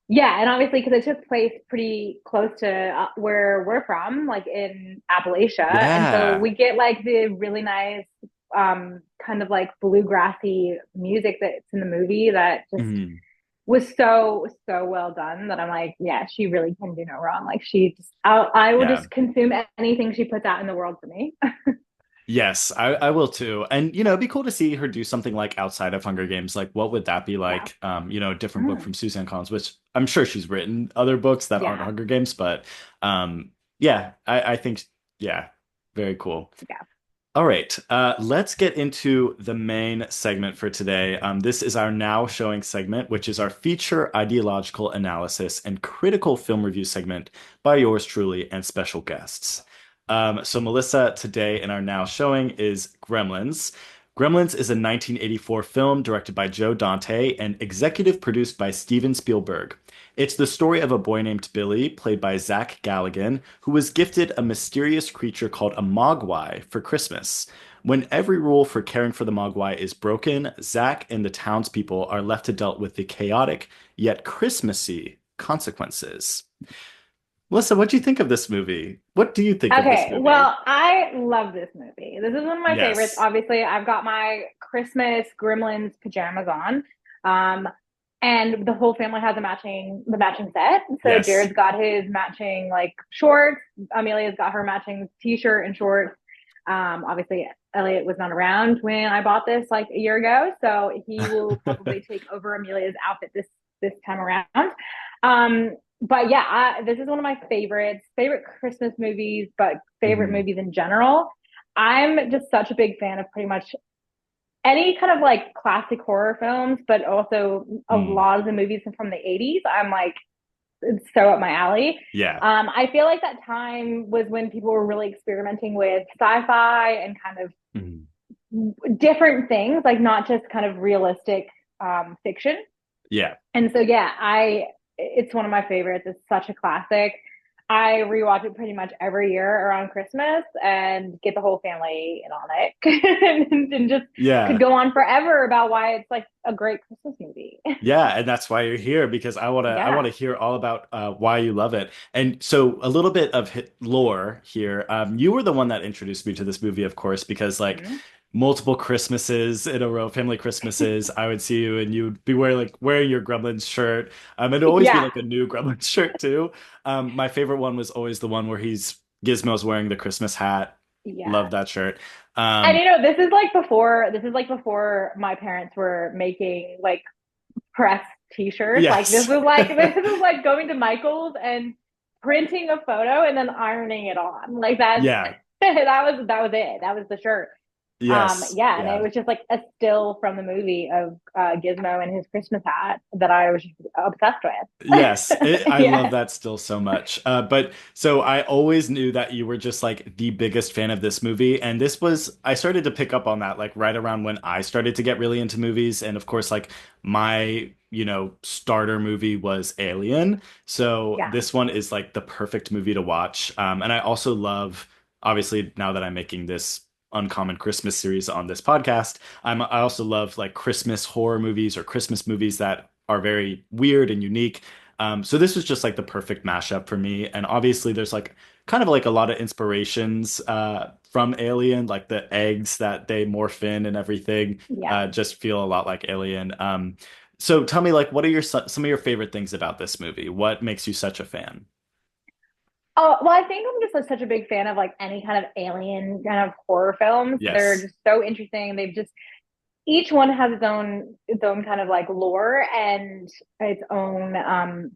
yeah, and obviously because it took place pretty close to where we're from, like in Appalachia, and so Yeah. we get like the really nice, kind of like bluegrassy music that's in the movie that just Mhm. was so well done that I'm like, yeah, she really can do no wrong. Like she just, I will Yeah. just consume anything she puts out in the world for me. Yes, I will too. And it'd be cool to see her do something like outside of Hunger Games. Like what would that be Yeah. like? A different book Mm. from Suzanne Collins, which I'm sure she's written other books that aren't Yeah. Hunger Games, but yeah, I think yeah, very cool. Yeah. All right, let's get into the main segment for today. This is our now showing segment, which is our feature ideological analysis and critical film review segment by yours truly and special guests. So, Melissa, today in our now showing is Gremlins. Gremlins is a 1984 film directed by Joe Dante and executive produced by Steven Spielberg. It's the story of a boy named Billy, played by Zach Galligan, who was gifted a mysterious creature called a Mogwai for Christmas. When every rule for caring for the Mogwai is broken, Zach and the townspeople are left to deal with the chaotic yet Christmassy consequences. Melissa, what do you think of this movie? What do you think of this Okay, movie? well, I love this movie. This is one of my favorites. Yes. Obviously, I've got my Christmas Gremlins pajamas on. Um, and the whole family has the matching set. So Yes. Jared's got his matching like shorts. Amelia's got her matching t-shirt and shorts. Obviously Elliott was not around when I bought this like a year ago, so he will probably take over Amelia's outfit this time around. But yeah, this is one of my favorite Christmas movies, but favorite Mhm. movies in general. I'm just such a big fan of pretty much any kind of like classic horror films, but also a Mm. lot of the movies from the 80s. I'm like, it's so up my alley. Yeah. I feel like that time was when people were really experimenting with sci-fi and kind of Mhm. different things, like not just kind of realistic fiction. Yeah. And so yeah, I it's one of my favorites. It's such a classic. I rewatch it pretty much every year around Christmas and get the whole family in on it and just could Yeah. go on forever about why it's like a great Christmas movie. Yeah, and that's why you're here because I want Yeah. to hear all about why you love it. And so a little bit of lore here. You were the one that introduced me to this movie, of course, because like Mm-hmm. multiple Christmases in a row, family Christmases, I would see you and you'd be wearing your Gremlins shirt. It'd always be Yeah. like a new Gremlins shirt too. My favorite one was always the one where Gizmo's wearing the Christmas hat. Yeah. Love that shirt. And Um, this is like before my parents were making like press t-shirts. Like this yes. was like this was like going to Michael's and printing a photo and then ironing it on. Like that's Yeah. that was it. That was the shirt. Yes. Yeah, and it Yeah. was just like a still from the movie of Gizmo and his Christmas hat that I was just obsessed Yes, with. I love Yeah. that still so much. But so I always knew that you were just like the biggest fan of this movie. And I started to pick up on that like right around when I started to get really into movies. And of course, like my, starter movie was Alien. So Yeah. this one is like the perfect movie to watch. And I also love, obviously, now that I'm making this Uncommon Christmas series on this podcast, I also love like Christmas horror movies or Christmas movies that are very weird and unique. So this was just like the perfect mashup for me. And obviously there's like kind of like a lot of inspirations from Alien, like the eggs that they morph in and everything Yeah. just feel a lot like Alien. So tell me, like, what are some of your favorite things about this movie? What makes you such a fan? Oh, well, I think I'm just like such a big fan of like any kind of alien kind of horror films. They're Yes. just so interesting. They've just each one has its own kind of like lore and its own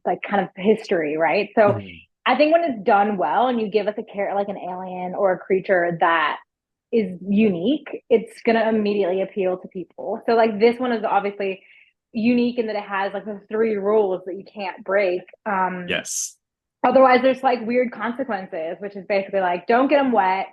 like kind of history, right? So Mhm. I think when it's done well and you give us a character like an alien or a creature that is unique, it's gonna immediately appeal to people. So like this one is obviously unique in that it has like the three rules that you can't break. Yes. Otherwise, there's like weird consequences, which is basically like don't get them wet,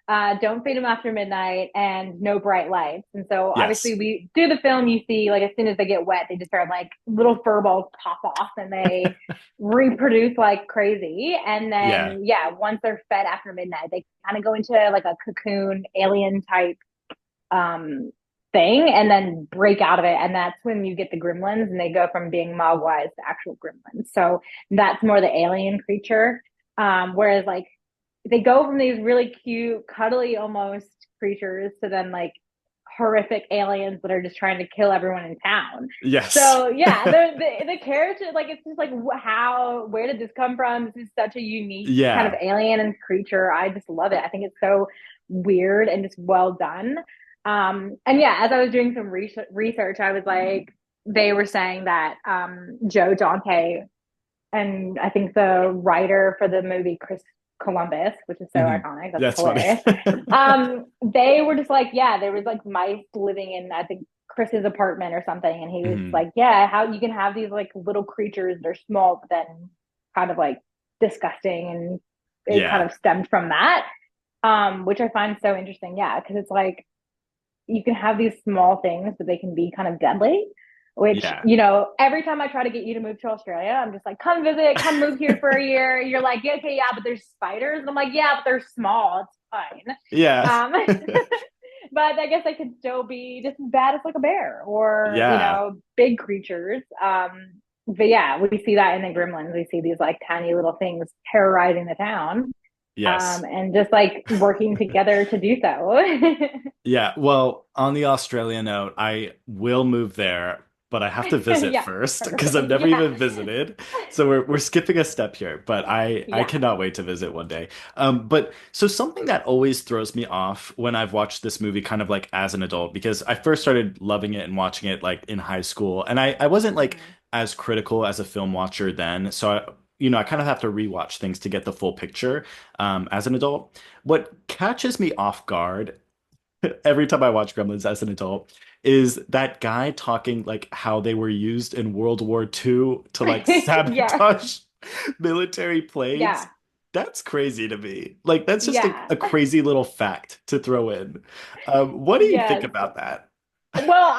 don't feed them after midnight, and no bright lights. And so, obviously, Yes. we do the film. You see, like as soon as they get wet, they just start like little fur balls pop off, and they reproduce like crazy. And Yeah. then, yeah, once they're fed after midnight, they kind of go into like a cocoon alien type um thing and then break out of it, and that's when you get the gremlins and they go from being mogwais to actual gremlins. So that's more the alien creature, whereas like they go from these really cute cuddly almost creatures to then like horrific aliens that are just trying to kill everyone in town. Yes. So yeah, the character, like it's just like how, where did this come from? This is such a unique kind of Yeah. alien and creature. I just love it. I think it's so weird and just well done. And yeah, as I was doing some research, I was like, they were saying that Joe Dante, and I think the writer for the movie Chris Columbus, which is so Mhm. iconic, that's That's funny. hilarious. They were just like, yeah, there was like mice living in, I think, Chris's apartment or something, and he was Mhm. like, yeah, how you can have these like little creatures that are small, but then kind of like disgusting, and it kind Yeah. of stemmed from that, which I find so interesting. Yeah, because it's like you can have these small things, but they can be kind of deadly. Which, Yeah. you know, every time I try to get you to move to Australia, I'm just like, come visit, come move here for a year. You're like, yeah, okay, yeah, but there's spiders. And I'm like, yeah, but they're small. It's fine. Yeah. But I guess they could still be just as bad as like a bear or, you Yeah. know, big creatures. But yeah, we see that in the Gremlins. We see these like tiny little things terrorizing the town, Yes. and just like working together to do so. Yeah. Well, on the Australia note, I will move there, but I have to visit Yeah, first because I've perfect. never Yeah. even visited. So we're skipping a step here, but I Yeah. cannot wait to visit one day. But so something that always throws me off when I've watched this movie kind of like as an adult, because I first started loving it and watching it like in high school, and I wasn't like Mhm. as critical as a film watcher then. So I kind of have to rewatch things to get the full picture as an adult. What catches me off guard every time I watch Gremlins as an adult is that guy talking like how they were used in World War II to like Yeah. sabotage military planes. Yeah. That's crazy to me. Like that's just Yeah. a crazy little fact to throw in. What do you think Yes. about that? Well,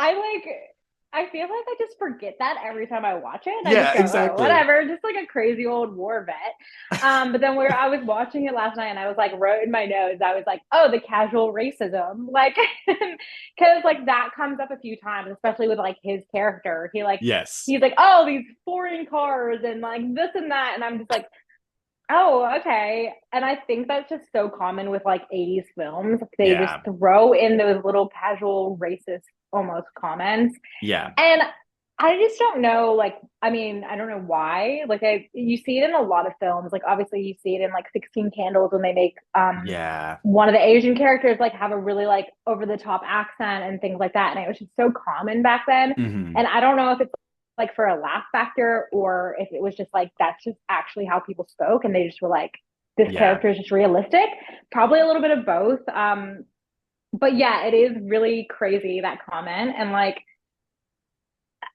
I feel like I just forget that every time I watch it. And I just Yeah, go, oh, exactly. whatever, just like a crazy old war vet. But then where I was watching it last night and I was like, wrote in my notes, I was like, oh, the casual racism. Like, because like that comes up a few times, especially with like his character. Yes. He's like, oh, these foreign cars and like this and that. And I'm just like, oh, okay. And I think that's just so common with like 80s films. They just Yeah. throw in those little casual racist almost comments. Yeah. And I just don't know, like, I mean, I don't know why. Like you see it in a lot of films. Like obviously you see it in like 16 Candles when they make Yeah. one of the Asian characters like have a really like over the top accent and things like that. And it was just so common back then. Hmm. And I don't know if it's like for a laugh factor or if it was just like that's just actually how people spoke and they just were like, this Yeah. character is just realistic. Probably a little bit of both. But yeah, it is really crazy that comment. And like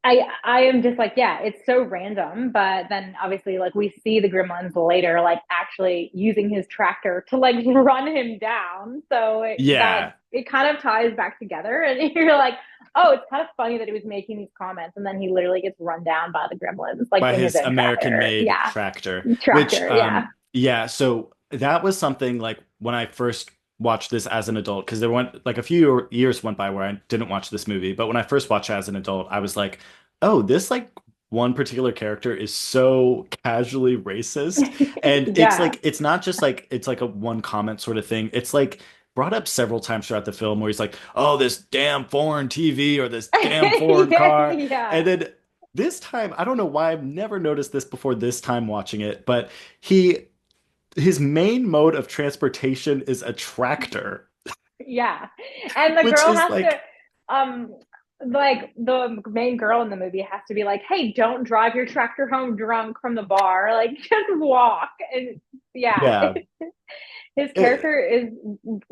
I am just like, yeah, it's so random. But then obviously, like we see the Gremlins later, like actually using his tractor to like run him down. So that Yeah. it kind of ties back together, and you're like, oh, it's kind of funny that he was making these comments, and then he literally gets run down by the Gremlins, like By in his his own American tractor. made Yeah, tractor, which tractor. Yeah. yeah, so that was something like when I first watched this as an adult, because there went like a few years went by where I didn't watch this movie, but when I first watched it as an adult, I was like, oh, this like one particular character is so casually racist, and it's Yeah. like it's not just like it's like a one comment sort of thing. It's like brought up several times throughout the film where he's like, "Oh, this damn foreign TV or this damn foreign Yeah, car," and yeah. then this time I don't know why I've never noticed this before this time watching it, but he his main mode of transportation is a tractor, Yeah. And the which girl is has to like, um like the main girl in the movie has to be like, "Hey, don't drive your tractor home drunk from the bar. Like just walk." And yeah, yeah, his it- character is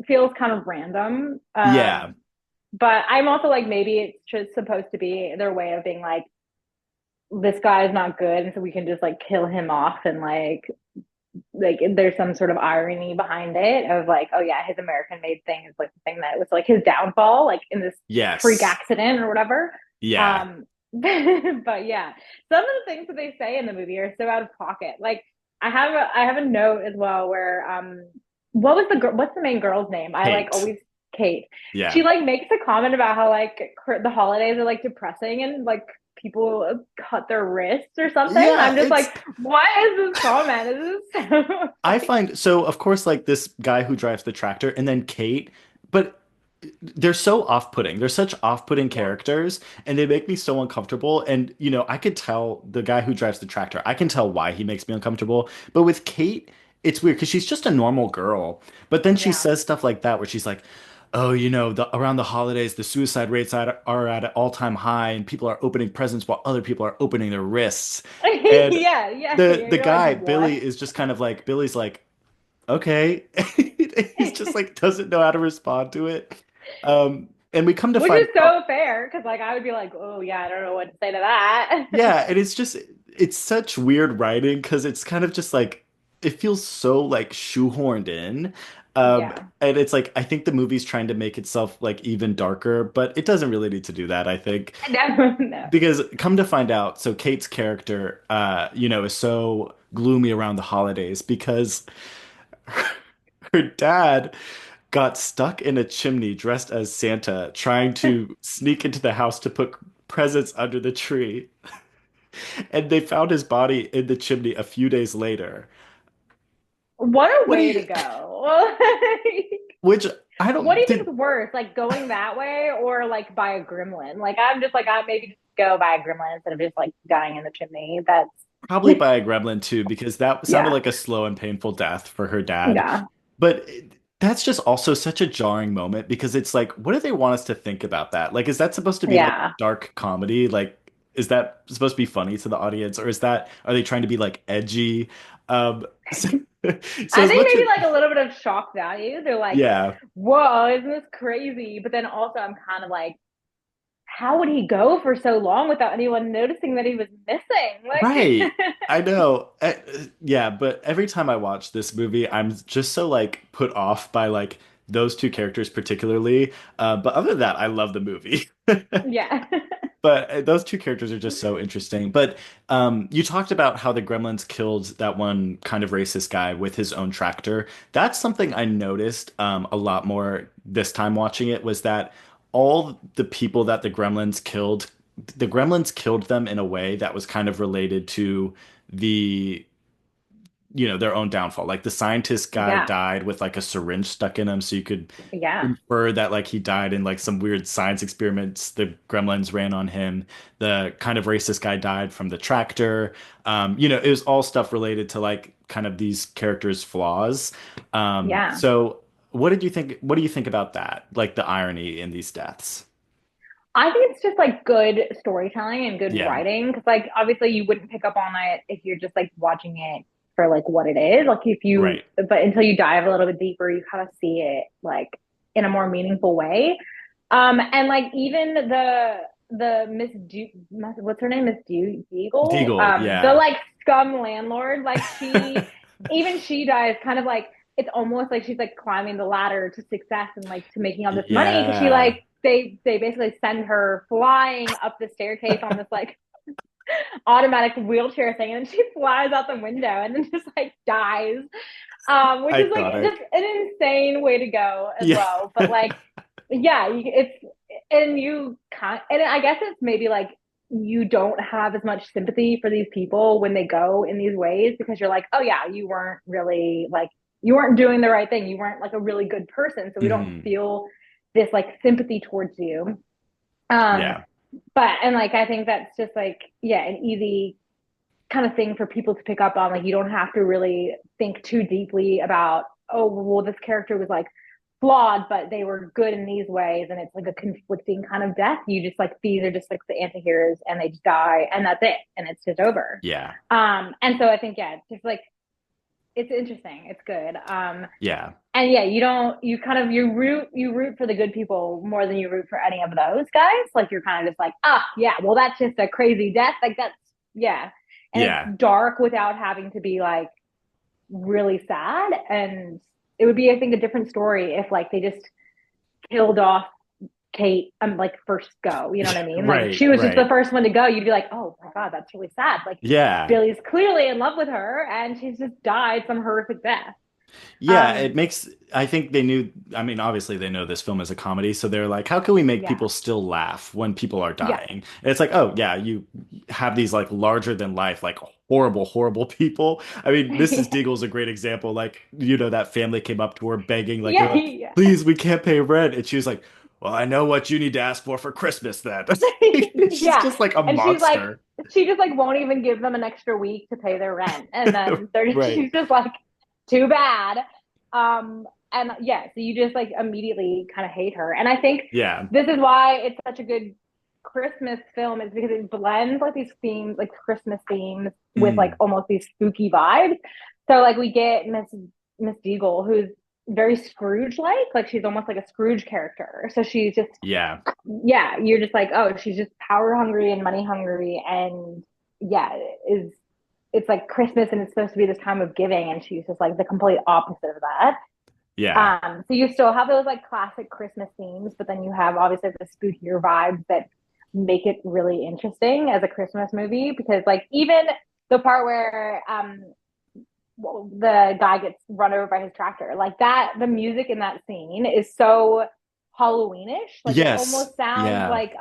feels kind of random. yeah, But I'm also like maybe it's just supposed to be their way of being like this guy is not good and so we can just like kill him off and like there's some sort of irony behind it of like, oh yeah, his American made thing is like the thing that was like his downfall, like in this freak yes, accident or whatever. yeah. But yeah, some of the things that they say in the movie are so out of pocket. Like I have a note as well where what's the main girl's name? I like Kate. always Kate. She Yeah. like makes a comment about how like the holidays are like depressing and like people cut their wrists or something. And Yeah, I'm just it's like, what is this comment? Is this so I like find so of course like this guy who drives the tractor and then Kate, but they're so off-putting. They're such off-putting yeah, characters and they make me so uncomfortable. And I could tell the guy who drives the tractor, I can tell why he makes me uncomfortable. But with Kate, it's weird because she's just a normal girl. But then she yeah. says stuff like that where she's like, "Oh, around the holidays, the suicide rates are at an all-time high, and people are opening presents while other people are opening their wrists." And Yeah, yeah. the You're like, guy, what? Billy, is just kind of like Billy's like, okay. He's just like doesn't know how to respond to it. And we come to Which find is out, so fair because like I would be like, oh yeah, I don't know what to say to that. yeah, and it's such weird writing because it's kind of just like it feels so like shoehorned in. Yeah. And it's like I think the movie's trying to make itself like even darker, but it doesn't really need to do that, I think. No, no. Because come to find out, so Kate's character, is so gloomy around the holidays because her dad got stuck in a chimney dressed as Santa, trying to sneak into the house to put presents under the tree. And they found his body in the chimney a few days later. What a What do way to you, go. which I What do don't you think did is worse, like going that way or like by a gremlin? Like I'm just like I maybe just go by a gremlin instead of just like dying in the chimney. That's probably by a gremlin too, because that sounded yeah, like a slow and painful death for her dad. yeah, But that's just also such a jarring moment because it's like, what do they want us to think about that? Like, is that supposed to be like yeah. dark comedy? Like, is that supposed to be funny to the audience, or are they trying to be like edgy? So, so I as think much as maybe like a little bit of shock value. They're like, yeah, whoa, isn't this crazy? But then also I'm kind of like, how would he go for so long without anyone noticing that he was missing? Like, right. I know. Yeah, but every time I watch this movie, I'm just so like put off by like those two characters particularly. But other than that, I love the movie. yeah, But those two characters are just so interesting. But you talked about how the Gremlins killed that one kind of racist guy with his own tractor. That's something I noticed a lot more this time watching it was that all the people that the Gremlins killed them in a way that was kind of related to the their own downfall. Like the scientist guy yeah, died with like a syringe stuck in him, so you could yeah, infer that like he died in like some weird science experiments the gremlins ran on him. The kind of racist guy died from the tractor. It was all stuff related to like kind of these characters' flaws. yeah. So what did you think? What do you think about that? Like the irony in these deaths? I think it's just like good storytelling and good Yeah, writing because like obviously you wouldn't pick up on it if you're just like watching it for like what it is. Like if you right. but until you dive a little bit deeper, you kind of see it like in a more meaningful way. And like even the what's her name? Miss Deagle? Deagle, The yeah. like scum landlord, like she even she dies kind of like it's almost like she's like climbing the ladder to success and like to making all this money because she Yeah. like they basically send her flying up the staircase on this like automatic wheelchair thing and she flies out the window and then just like dies which is like just Iconic. an insane way to go as Yeah. well but like yeah it's and you can't and I guess it's maybe like you don't have as much sympathy for these people when they go in these ways because you're like, oh yeah, you weren't really like you weren't doing the right thing. You weren't like a really good person. So we don't Hmm. feel this like sympathy towards you. Um, Yeah. but and like I think that's just like, yeah, an easy kind of thing for people to pick up on. Like you don't have to really think too deeply about, oh, well, this character was like flawed, but they were good in these ways, and it's like a conflicting kind of death. You just like these are just like the anti-heroes and they just die and that's it. And it's just over. Yeah. And so I think, yeah, just like it's interesting. It's good. Yeah. And yeah, you don't you kind of you root for the good people more than you root for any of those guys. Like you're kind of just like, yeah, well that's just a crazy death. Like that's yeah. And it's Yeah. dark without having to be like really sad. And it would be, I think, a different story if like they just killed off Kate like first go. You know what I mean? Like if Right. she was just the Right. first one to go, you'd be like, oh my God, that's really sad. Like Yeah. Billy's clearly in love with her and she's just died some horrific death. Yeah, it Um, makes, I think they knew, I mean, obviously they know this film is a comedy, so they're like, how can we make yeah. people still laugh when people are Yeah. dying? And it's like, oh, yeah, you have these like larger than life, like horrible, horrible people. I mean, Mrs. Yeah. Deagle's a great example. Like, that family came up to her begging, like, they're Yeah. like, Yeah. please, we can't pay rent. And she was like, well, I know what you need to ask for Christmas then. She's Yeah. just like a And she's like, monster. she just like won't even give them an extra week to pay their rent. And then Right. she's just like, too bad. And yeah, so you just like immediately kind of hate her. And I think Yeah. this is why it's such a good Christmas film is because it blends like these themes, like Christmas themes with like Mm. almost these spooky vibes. So like we get Miss Deagle, who's very Scrooge like she's almost like a Scrooge character. So she's just Yeah. yeah, you're just like, oh, she's just power hungry and money hungry, and yeah, is it's like Christmas and it's supposed to be this time of giving, and she's just like the complete opposite of that. Yeah. So you still have those like classic Christmas themes, but then you have obviously the spookier vibes that make it really interesting as a Christmas movie because like even the part where the guy gets run over by his tractor. Like that, the music in that scene is so Halloweenish. Like it Yes. almost sounds Yeah. like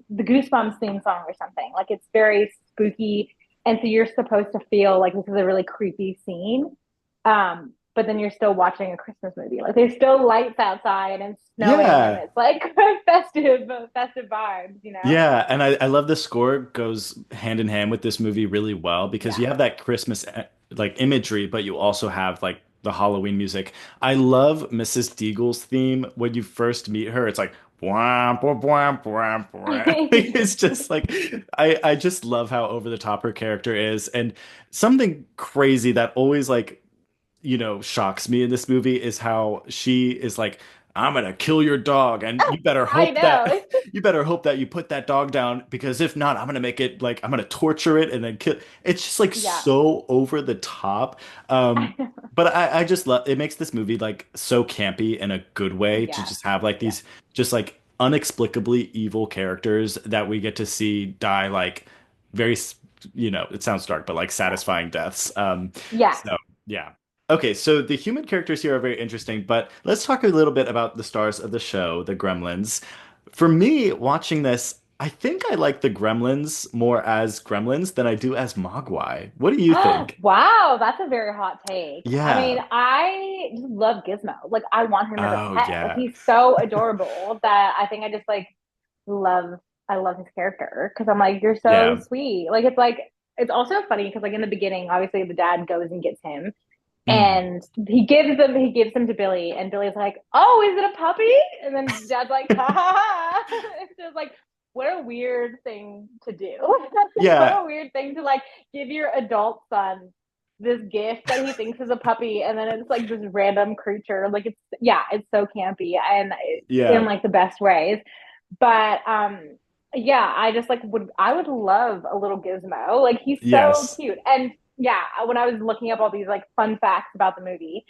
the Goosebumps theme song or something. Like it's very spooky, and so you're supposed to feel like this is a really creepy scene. But then you're still watching a Christmas movie. Like there's still lights outside and snowing, and Yeah. it's like festive vibes. You know? Yeah, and I love the score goes hand in hand with this movie really well because you Yeah. have that Christmas like imagery, but you also have like the Halloween music. I love Mrs. Deagle's theme when you first meet her. It's like bwah, bwah, bwah, bwah, bwah. It's just like I just love how over the top her character is. And something crazy that always like shocks me in this movie is how she is like, I'm gonna kill your dog, and I know. you better hope that you put that dog down because if not, I'm gonna make it like I'm gonna torture it and then kill. It's just like Yeah. so over the top. But I just love it makes this movie like so campy in a good way to Yeah. just have like Yeah. these just like inexplicably evil characters that we get to see die like very, it sounds dark, but like Yeah. satisfying deaths. Yeah. So yeah. Okay, so the human characters here are very interesting, but let's talk a little bit about the stars of the show, the Gremlins. For me, watching this, I think I like the Gremlins more as Gremlins than I do as Mogwai. What do you think? Wow, that's a very hot take. I mean, Yeah. I just love Gizmo. Like, I want him as a Oh, pet. Like, yeah. he's so adorable that I think I just like love. I love his character because I'm like, you're so Yeah. sweet. Like it's also funny because like in the beginning, obviously the dad goes and gets him, Mm. and he gives him to Billy, and Billy's like, "Oh, is it a puppy?" And then Dad's like, "Ha ha ha!" It's just like, what a weird thing to do. What Yeah. a weird thing to like give your adult son this gift that he thinks is a puppy, and then it's like this random creature. Like it's yeah, it's so campy and in Yeah. like the best ways. But yeah, I just like I would love a little Gizmo. Like he's so Yes. cute. And yeah, when I was looking up all these like fun facts about the movie,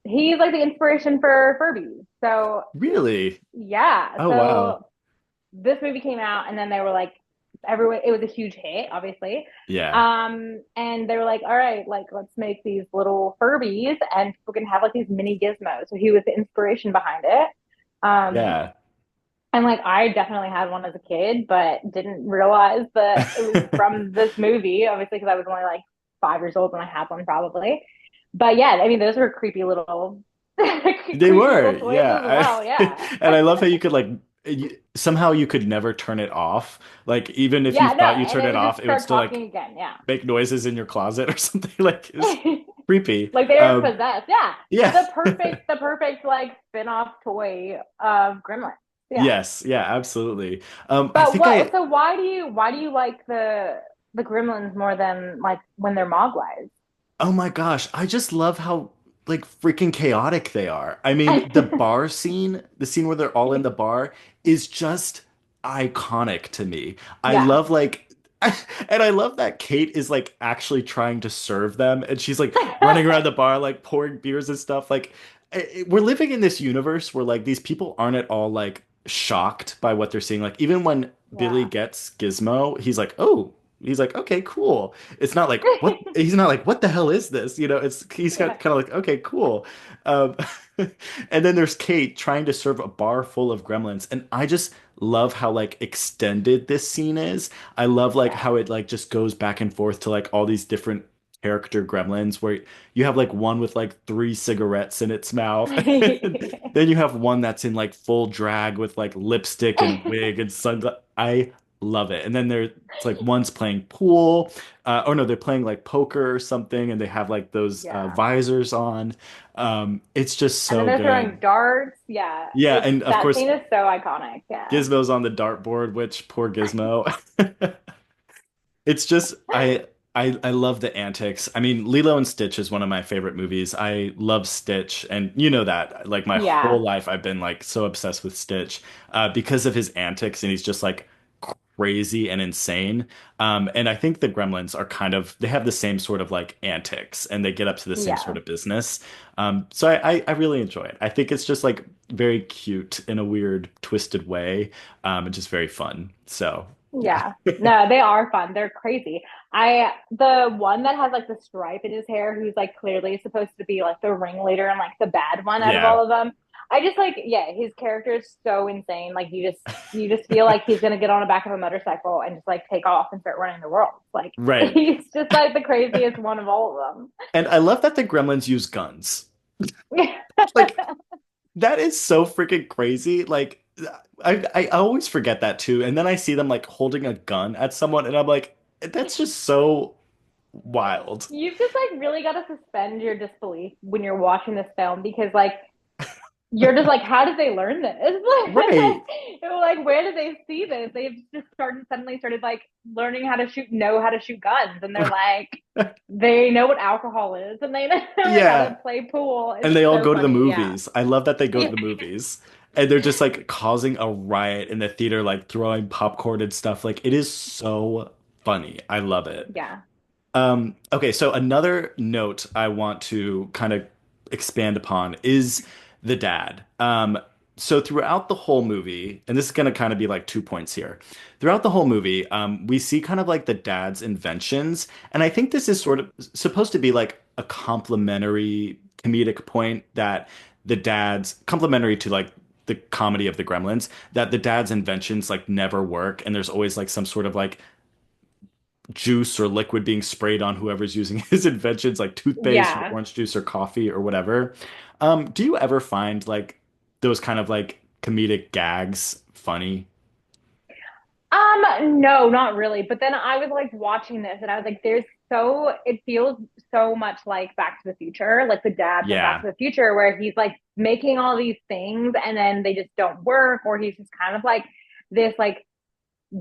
he's like the inspiration for Furbies. So Really? yeah, Oh, wow. so this movie came out and then they were like everyone it was a huge hit, obviously. Yeah. And they were like, all right, like let's make these little Furbies and people can have like these mini gizmos. So he was the inspiration behind it. Um Yeah. And like I definitely had one as a kid, but didn't realize that it was from this movie, obviously, because I was only like 5 years old when I had one, probably. But yeah, I mean, those were creepy little, They creepy were, little toys yeah. as well. Yeah. And I love how you could like somehow you could never turn it off. Like even if you Yeah, no, thought you and turned it it would off, just it would start still like talking again. Yeah. make noises in your closet or something. Like it's creepy. Like they were possessed. Yeah. Yeah. The perfect like spin-off toy of Gremlins. Yeah. Yes, yeah, absolutely. I But think what I so why do you like the Gremlins more than like when they're Mogwais? Oh my gosh, I just love how like freaking chaotic they are. I mean, the bar scene, the scene where they're all in the bar is just iconic to me. I Yeah. love like and I love that Kate is like actually trying to serve them and she's like running around the bar like pouring beers and stuff. Like we're living in this universe where like these people aren't at all like shocked by what they're seeing. Like even when Billy Yeah. gets Gizmo, he's like, "Oh, he's like, okay, cool." It's not like what he's not like, what the hell is this? You know, it's he's got Yeah. kind of like, okay, cool. Um, and then there's Kate trying to serve a bar full of gremlins, and I just love how like extended this scene is. I love like Yeah. how it like just goes back and forth to like all these different character gremlins where you have like one with like three cigarettes in its mouth. And then you have one that's in like full drag with like lipstick and wig and sunglasses. I love it. And then there's like one's playing pool, or no, they're playing like poker or something, and they have like those Yeah. visors on. It's just And then so they're throwing good. darts. Yeah. Yeah, It's and of that course scene is so iconic. Yeah. Gizmo's on the dartboard, which poor Gizmo. It's just I love the antics. I mean, Lilo and Stitch is one of my favorite movies. I love Stitch, and you know that. Like my whole Yeah. life, I've been like so obsessed with Stitch because of his antics, and he's just like crazy and insane. And I think the Gremlins are kind of they have the same sort of like antics, and they get up to the same sort Yeah. of business. So I really enjoy it. I think it's just like very cute in a weird, twisted way, and just very fun. So yeah. Yeah. No, they are fun. They're crazy. The one that has like the stripe in his hair, who's like clearly supposed to be like the ringleader and like the bad one out of Yeah. all of them. I just like, yeah, his character is so insane. Like you just feel like he's gonna get on the back of a motorcycle and just like take off and start running the world. Like Right. he's just like the craziest one of all of And I love that the Gremlins use guns. them. Like that is so freaking crazy. Like I always forget that too. And then I see them like holding a gun at someone and I'm like, that's just so wild. You've just like really got to suspend your disbelief when you're watching this film because like you're just like, how did they learn this? Right. Like, where did they see this? They've just suddenly started like learning know how to shoot guns, and they're like, they know what alcohol is, and they know like how Yeah. to play pool. And It's they all so go to the funny. Yeah, movies. I love that they go to the movies. And they're just like causing a riot in the theater, like throwing popcorn and stuff. Like it is so funny. I love it. yeah, Okay, so another note I want to kind of expand upon is the dad. So throughout the whole movie, and this is going to kind of be like 2 points here. Throughout the whole movie, we see kind of like the dad's inventions, and I think this is sort of supposed to be like a complimentary comedic point that the dad's complimentary to like the comedy of the Gremlins, that the dad's inventions like never work, and there's always like some sort of like juice or liquid being sprayed on whoever's using his inventions, like toothpaste or yeah. orange juice or coffee or whatever. Do you ever find like those kind of like comedic gags funny? No, not really. But then I was like watching this, and I was like, it feels so much like Back to the Future, like the dad from Back Yeah, to the Future, where he's like making all these things, and then they just don't work, or he's just kind of like this like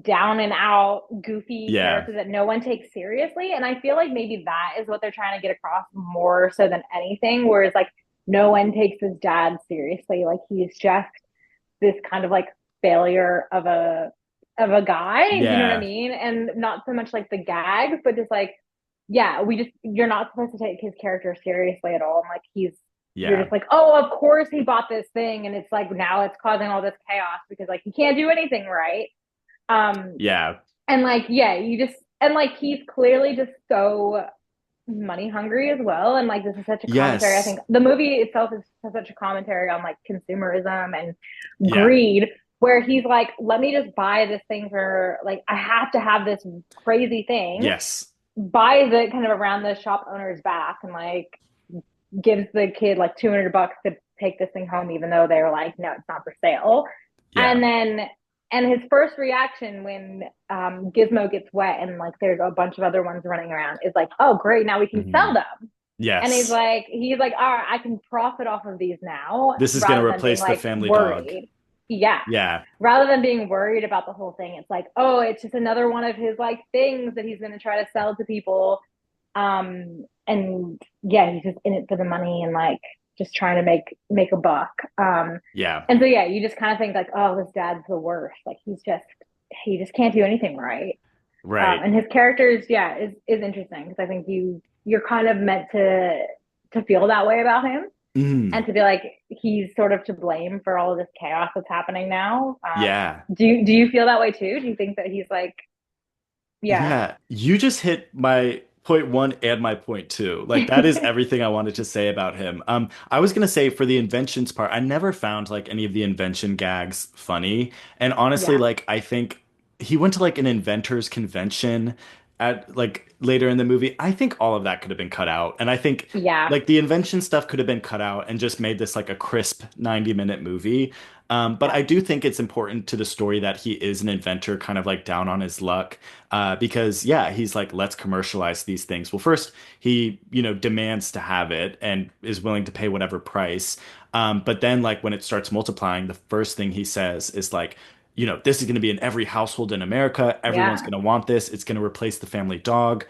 down and out goofy yeah, character that no one takes seriously. And I feel like maybe that is what they're trying to get across more so than anything, whereas like no one takes his dad seriously. Like he's just this kind of like failure of a guy, you know what I yeah, mean? And not so much like the gags, but just like, yeah, you're not supposed to take his character seriously at all. And like you're yeah, just like, oh, of course he bought this thing, and it's like now it's causing all this chaos because like he can't do anything right. Um, yeah. and like, yeah, and like he's clearly just so money hungry as well. And like, this is such a commentary. I Yes. think the movie itself is such a commentary on like consumerism and Yeah. greed, where he's like, let me just buy this thing for like, I have to have this crazy thing, Yes. buys it kind of around the shop owner's back and like gives the kid like $200 to take this thing home, even though they were like, no, it's not for sale. Yeah. And then, and his first reaction when Gizmo gets wet and like there's a bunch of other ones running around is like, oh, great, now we can sell Mhm. them. And Yes. he's like, all right, I can profit off of these now This is going to rather than being replace the like family dog. worried. Yeah. Yeah. Rather than being worried about the whole thing, it's like, oh, it's just another one of his like things that he's going to try to sell to people. And yeah, he's just in it for the money and like just trying to make a buck. Yeah. And so yeah, you just kind of think like, oh, this dad's the worst. Like he just can't do anything right. Right. And his characters, yeah, is interesting because I think you're kind of meant to feel that way about him Mhm. and to be like he's sort of to blame for all of this chaos that's happening now. Yeah. Do you feel that way too? Do you think that he's like, yeah, Yeah, you just hit my point one and my point two. Like that is everything I wanted to say about him. I was gonna say for the inventions part, I never found like any of the invention gags funny. And honestly, yeah, like I think he went to like an inventors convention at like later in the movie. I think all of that could have been cut out. And I think yeah, like the invention stuff could have been cut out and just made this like a crisp 90-minute movie. But yeah, I do think it's important to the story that he is an inventor, kind of like down on his luck. Because yeah, he's like, let's commercialize these things. Well, first he, demands to have it and is willing to pay whatever price. But then like when it starts multiplying, the first thing he says is like, this is going to be in every household in America. Everyone's yeah, going to want this. It's going to replace the family dog.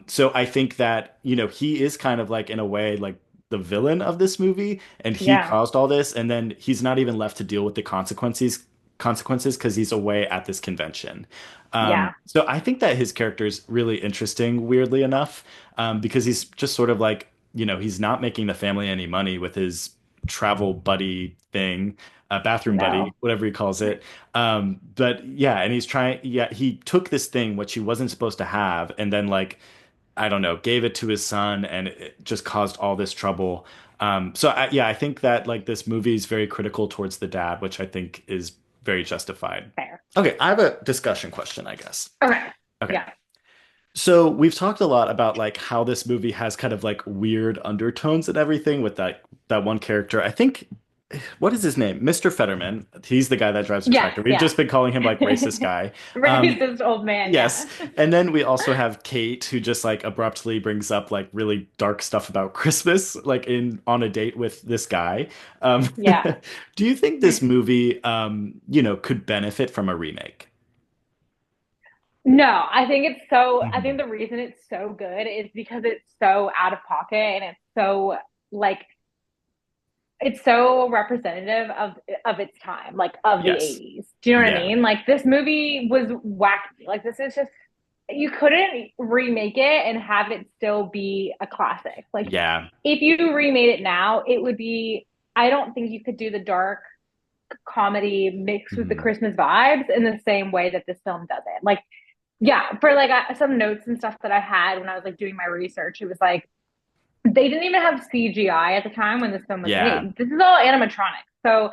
So I think that, he is kind of like in a way like the villain of this movie and he yeah, caused all this and then he's not even left to deal with the consequences because he's away at this convention. yeah, So I think that his character is really interesting, weirdly enough, because he's just sort of like, he's not making the family any money with his travel buddy thing, bathroom buddy, no, whatever he calls it. But yeah, and he took this thing, which he wasn't supposed to have, and then like, I don't know, gave it to his son and it just caused all this trouble. Yeah, I think that like this movie is very critical towards the dad, which I think is very justified. fair. Okay, I have a discussion question, I guess. Okay, Okay. yeah, So we've talked a lot about like how this movie has kind of like weird undertones and everything with that one character. I think what is his name? Mr. Fetterman. He's the guy that drives the yes, tractor. We've yeah. just been calling him like racist guy. Um, Racist old man, yes. yeah, And then we also have Kate who just like abruptly brings up like really dark stuff about Christmas, like in on a date with this guy. yeah. Do you think this movie could benefit from a remake? No, I think it's so. I think Mhm. the reason it's so good is because it's so out of pocket and it's so like it's so representative of its time, like of the Yes. 80s. Do you know what I Yeah. mean? Like this movie was wacky. Like this is just you couldn't remake it and have it still be a classic. Like Yeah. if you remade it now, it would be I don't think you could do the dark comedy mixed with the Mhm. Christmas vibes in the same way that this film does it. Like yeah, for like some notes and stuff that I had when I was like doing my research, it was like they didn't even have CGI at the time when this film was Yeah. made. This is all animatronic. So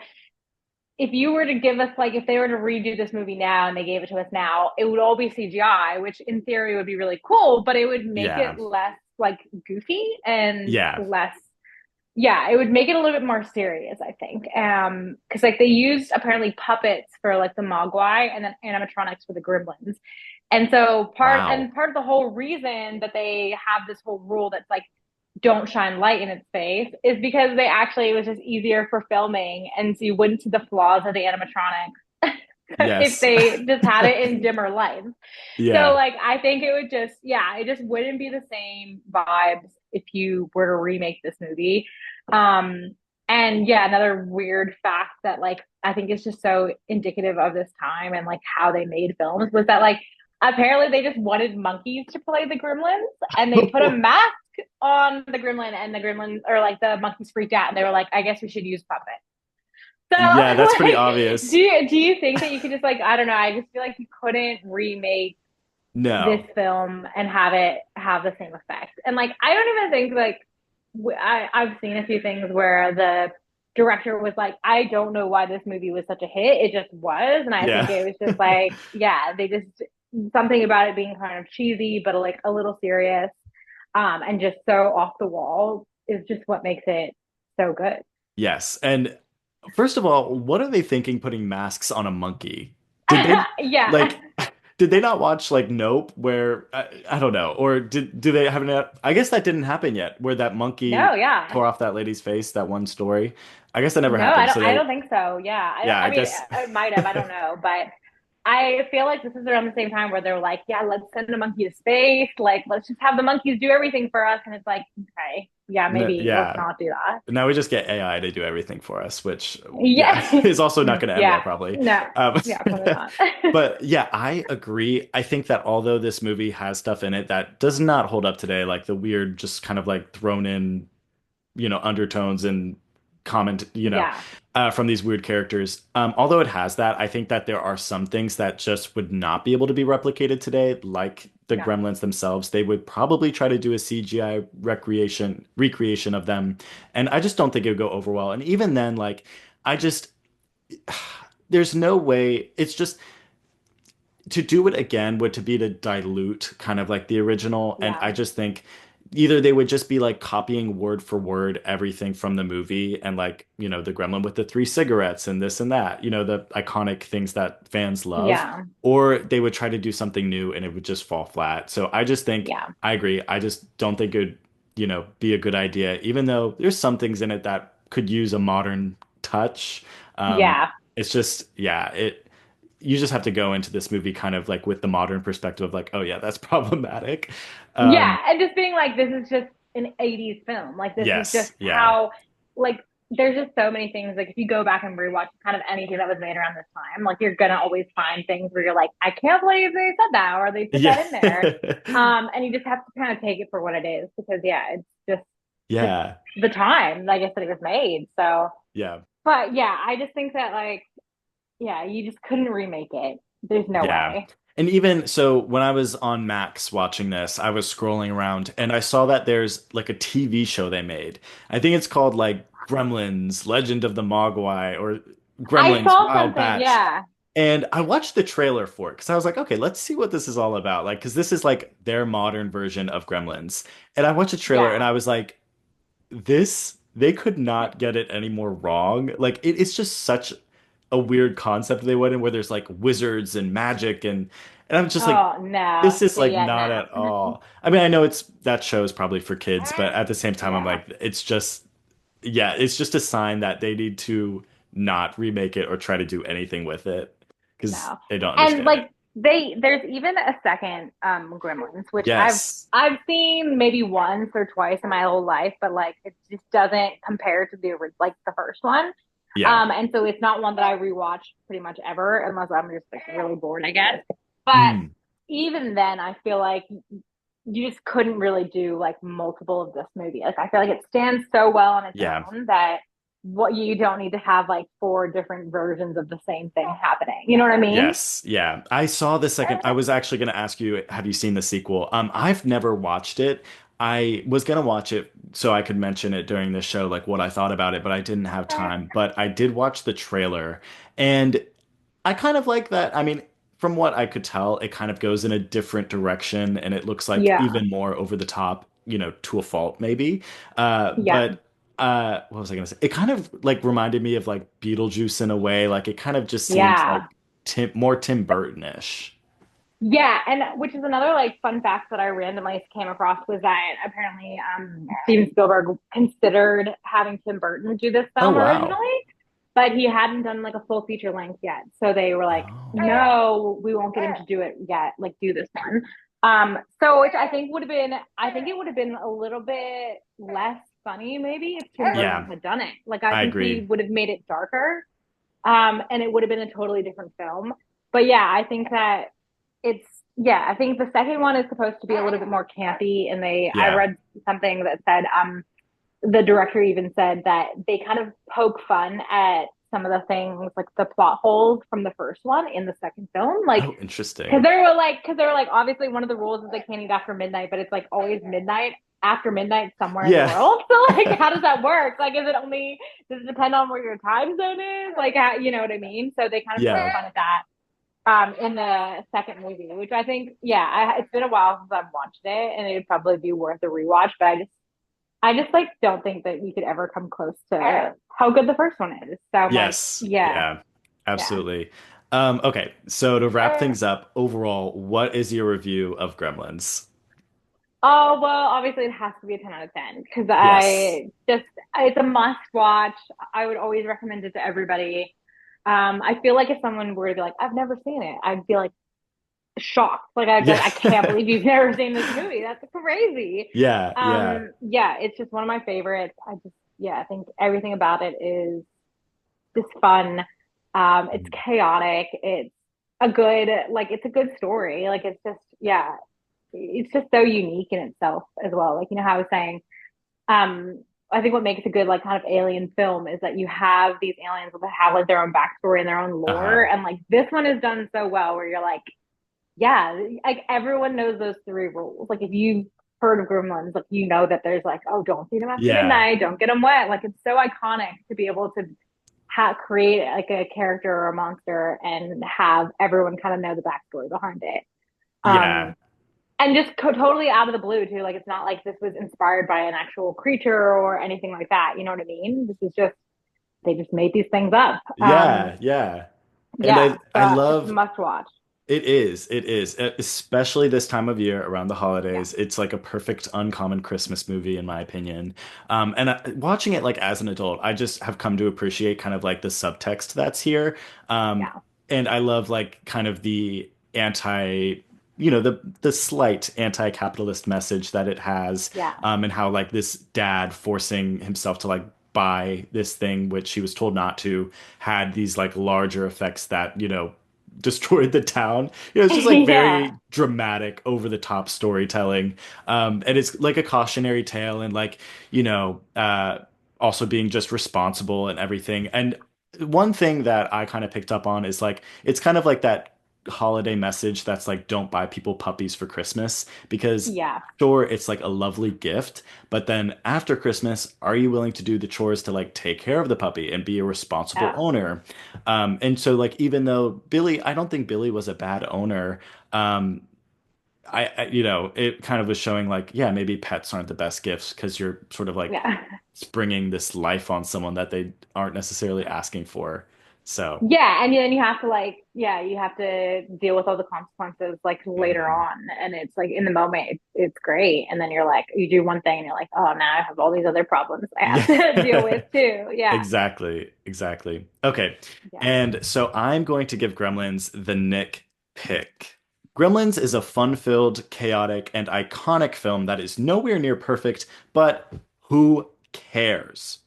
if you were to give us like if they were to redo this movie now and they gave it to us now, it would all be CGI, which in theory would be really cool, but it would make Yeah. it less like goofy and Yeah. less yeah, it would make it a little bit more serious, I think. Because like they used apparently puppets for like the Mogwai and then animatronics for the Gremlins. And so Wow. part of the whole reason that they have this whole rule that's like don't shine light in its face is because they actually it was just easier for filming and so you wouldn't see the flaws of the animatronics if Yes. they just had it in dimmer lights. So Yeah. like I think it would just yeah, it just wouldn't be the same vibes if you were to remake this movie. Um and yeah, another weird fact that like I think is just so indicative of this time and like how they made films was that like apparently they just wanted monkeys to play the gremlins and they put a mask on the gremlin and the gremlins or like the monkeys freaked out and they were like, I guess we should use puppets. So Yeah, that's pretty like obvious. do you think that you could just like I don't know, I just feel like you couldn't remake this No. film and have it have the same effect. And like I don't even think like I've seen a few things where the director was like, I don't know why this movie was such a hit. It just was. And I think Yeah. it was just like, yeah, they just something about it being kind of cheesy, but like a little serious, and just so off the wall is just what makes it so good. Yes. And first of all, what are they thinking putting masks on a monkey? Did they Yeah. like did they not watch like Nope where I don't know, or do they have not, I guess that didn't happen yet where that No, monkey yeah. tore off that lady's face, that one story. I guess that never No, happened. So I they don't think so. Yeah. yeah, I I mean, guess it might have, I don't know, but I feel like this is around the same time where they're like, yeah, let's send a monkey to space. Like, let's just have the monkeys do everything for us. And it's like, okay, yeah, maybe let's yeah. not do that. Now we just get AI to do everything for us, which yeah, Yeah. is also not going to end well Yeah. probably. No. Um, Yeah, probably not. but yeah, I agree. I think that although this movie has stuff in it that does not hold up today, like the weird, just kind of like thrown in, undertones and comment, Yeah. from these weird characters. Although it has that, I think that there are some things that just would not be able to be replicated today, like the No. Gremlins themselves. They would probably try to do a CGI recreation of them, and I just don't think it would go over well. And even then, like, I just there's no way. It's just to do it again would to be to dilute kind of like the original, and Yeah. I just think either they would just be like copying word for word everything from the movie and like the gremlin with the three cigarettes and this and that, the iconic things that fans love, Yeah. or they would try to do something new and it would just fall flat. So I just think Yeah. I agree. I just don't think it would be a good idea, even though there's some things in it that could use a modern touch. um Yeah. it's just, yeah, it you just have to go into this movie kind of like with the modern perspective of like, oh yeah, that's problematic. Yeah. Um, And just being like, this is just an 80s film. Like, this is just yes, yeah, how, like, there's just so many things. Like, if you go back and rewatch kind of anything that was made around this time, like, you're going to always find things where you're like, I can't believe they said that or they put that yeah, in there. And you just have to kind of take it for what it is because, yeah, it's just the, yeah, the time, I guess, that it was made. So, yeah, but yeah, I just think that, like, yeah, you just couldn't remake it. There's no yeah. way. And even so, when I was on Max watching this, I was scrolling around and I saw that there's like a TV show they made. I think it's called like Gremlins, Legend of the Mogwai, or I Gremlins saw Wild something, Batch. yeah. And I watched the trailer for it because I was like, okay, let's see what this is all about. Like, because this is like their modern version of Gremlins. And I watched the trailer and Yeah. I was like, they could not get it any more wrong. Like, it's just such a weird concept they went in where there's like wizards and magic and I'm just like, Oh no. this is like Yeah, not at no. all. I mean, I know it's that show is probably for kids, but at the same time, I'm Yeah. like, it's just, yeah, it's just a sign that they need to not remake it or try to do anything with it because No. they don't And understand it. like there's even a second Gremlins, which Yes. I've seen maybe once or twice in my whole life, but like it just doesn't compare to like the first one. Yeah. And so it's not one that I rewatch pretty much ever unless I'm just like really bored, I guess. But Mm. even then I feel like you just couldn't really do like multiple of this movie. Like I feel like it stands so well on its Yeah. own that what you don't need to have like four different versions of the same thing happening. You know what I mean? Yes, yeah. I saw the second. I was actually going to ask you, have you seen the sequel? I've never watched it. I was going to watch it so I could mention it during the show, like what I thought about it, but I didn't have time. But I did watch the trailer, and I kind of like that. I mean, from what I could tell, it kind of goes in a different direction, and it looks like Yeah. even more over the top, to a fault, maybe. Yeah. But what was I gonna say? It kind of like reminded me of like Beetlejuice in a way. Like it kind of just seems like Yeah. More Tim Burton-ish. Yeah, and which is another like fun fact that I randomly came across was that apparently Steven Spielberg considered having Tim Burton do this Oh film wow. originally, but he hadn't done like a full feature length yet. So they were like, Oh. no, we won't get him to do it yet, like do this one. So which I think would have been I think it would have been a little bit less funny maybe if Tim Burton Yeah, had done it. Like I I think he agree. would have made it darker. And it would have been a totally different film. But yeah, I think that it's yeah, I think the second one is supposed to be a little bit more campy, and I Yeah. read something that said the director even said that they kind of poke fun at some of the things, like the plot holes from the first one in the second film. Like, Oh, interesting. because they were like, obviously one of the rules is they can't eat after midnight, but it's like always midnight after midnight somewhere in the Yeah. world. So like, how does that work? Like, does it depend on where your time zone is? Like, how, you know what I mean? So they kind of make Yeah. fun of that in the second movie, which I think, yeah, it's been a while since I've watched it, and it'd probably be worth a rewatch. But I just like don't think that you could ever come close to how good the first one is. So I'm like, Yes. yeah, Yeah. yeah. Absolutely. Okay, so to wrap things up, overall, what is your review of Gremlins? Oh, well, obviously it has to be a 10 out of 10 because Yes. it's a must watch. I would always recommend it to everybody. I feel like if someone were to be like, I've never seen it, I'd be like shocked. Like I'd be like, Yeah. I can't believe you've never seen this movie. That's crazy. Yeah. Yeah. Yeah, it's just one of my favorites. Yeah, I think everything about it is just fun. It's chaotic. It's a good story. Like yeah, it's just so unique in itself as well. Like, you know how I was saying, I think what makes a good like kind of alien film is that you have these aliens that have like their own backstory and their own lore. Uh-huh. And like this one is done so well where you're like, yeah, like everyone knows those three rules. Like if you've heard of Gremlins, like you know that there's like, oh, don't feed them after Yeah. midnight, don't get them wet. Like it's so iconic to be able to create like a character or a monster and have everyone kind of know the backstory behind it. Yeah. Um, and just totally out of the blue too. Like it's not like this was inspired by an actual creature or anything like that. You know what I mean? This is just they just made these things up. Yeah. Yeah. And Yeah, I so it's a love must watch. it is. It is. Especially this time of year around the Yeah, holidays. It's like a perfect uncommon Christmas movie in my opinion. And watching it like as an adult, I just have come to appreciate kind of like the subtext that's here. Um, yeah, and I love like kind of the anti, the slight anti-capitalist message that it has, yeah, and how like this dad forcing himself to like buy this thing which he was told not to had these like larger effects that, destroyed the town. It's just like yeah, very dramatic, over the top storytelling. And it's like a cautionary tale and like, also being just responsible and everything. And one thing that I kind of picked up on is like, it's kind of like that holiday message that's like, don't buy people puppies for Christmas because yeah, sure, it's like a lovely gift, but then after Christmas, are you willing to do the chores to like take care of the puppy and be a responsible yeah, owner? And so like even though I don't think Billy was a bad owner. Um, it kind of was showing like, yeah, maybe pets aren't the best gifts because you're sort of like yeah. springing this life on someone that they aren't necessarily asking for. So, Yeah, and then you have to like, yeah, you have to deal with all the consequences like later mhm. on, and it's like in the moment, it's great, and then you're like, you do one thing, and you're like, oh, now I have all these other problems I have to deal Yeah, with too. Yeah, exactly, exactly. Okay, yeah, and so I'm going to give Gremlins the Nick pick. Gremlins is a fun-filled, chaotic, and iconic film that is nowhere near perfect, but who cares?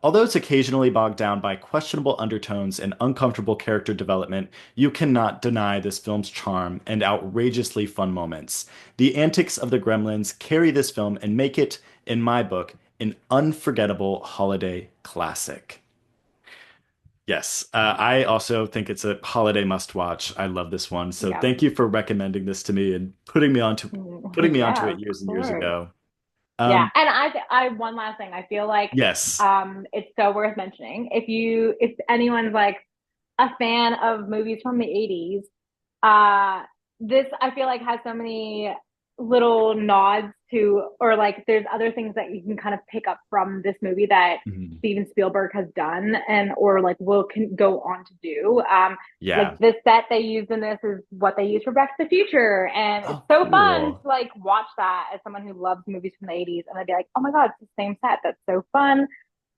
Although it's occasionally bogged down by questionable undertones and uncomfortable character development, you cannot deny this film's charm and outrageously fun moments. The antics of the Gremlins carry this film and make it, in my book, an unforgettable holiday classic. Yes, I also think it's a holiday must-watch. I love this one, so yeah, thank you for recommending this to me and putting me onto yeah, it of years and years course. ago. Yeah, Um, and I one last thing, I feel like yes. it's so worth mentioning. If anyone's like a fan of movies from the 80s, uh this I feel like has so many little nods to, or like there's other things that you can kind of pick up from this movie that Mhm. Steven Spielberg has done and or like will can go on to do. Like Yeah. the set they used in this is what they use for Back to the Future, and it's Oh, so fun cool. to like watch that as someone who loves movies from the 80s, and I'd be like, oh my god, it's the same set. That's so fun.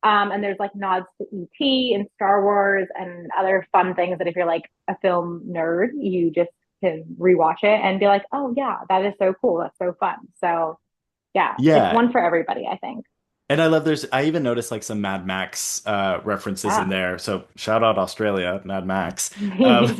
And there's like nods to ET and Star Wars and other fun things that if you're like a film nerd, you just can rewatch it and be like, oh yeah, that is so cool. That's so fun. So yeah, it's Yeah. one for everybody, I think. And I even noticed like some Mad Max references in Yeah. there. So shout out Australia, Mad Max. Um,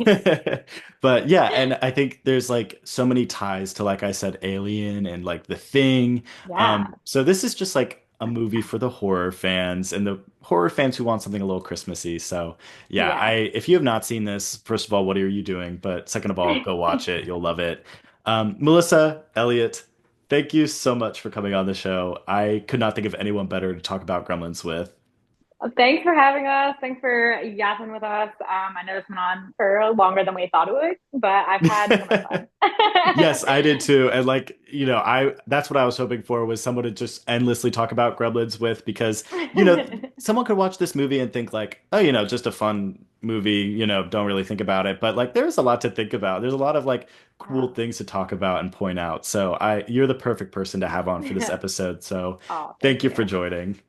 but yeah, and I think there's like so many ties to, like I said, Alien and like The Thing. Yeah. So this is just like a movie for the horror fans and the horror fans who want something a little Christmassy. So yeah, I Yeah. if you have not seen this, first of all, what are you doing? But second of all, go watch it. You'll love it. Melissa, Elliott, thank you so much for coming on the show. I could not think of anyone better to talk about Gremlins with. Thanks for having us. Thanks for yapping with us. I know this went on for longer than we thought it would, but I've had so much fun. Yes, I did too. And like, I that's what I was hoping for was someone to just endlessly talk about Gremlins with because, someone could watch this movie and think like, oh, just a fun movie, don't really think about it. But like there's a lot to think about. There's a lot of like cool Yeah. things to talk about and point out. So you're the perfect person to have on for this episode. So Oh, thank thank you for you. joining.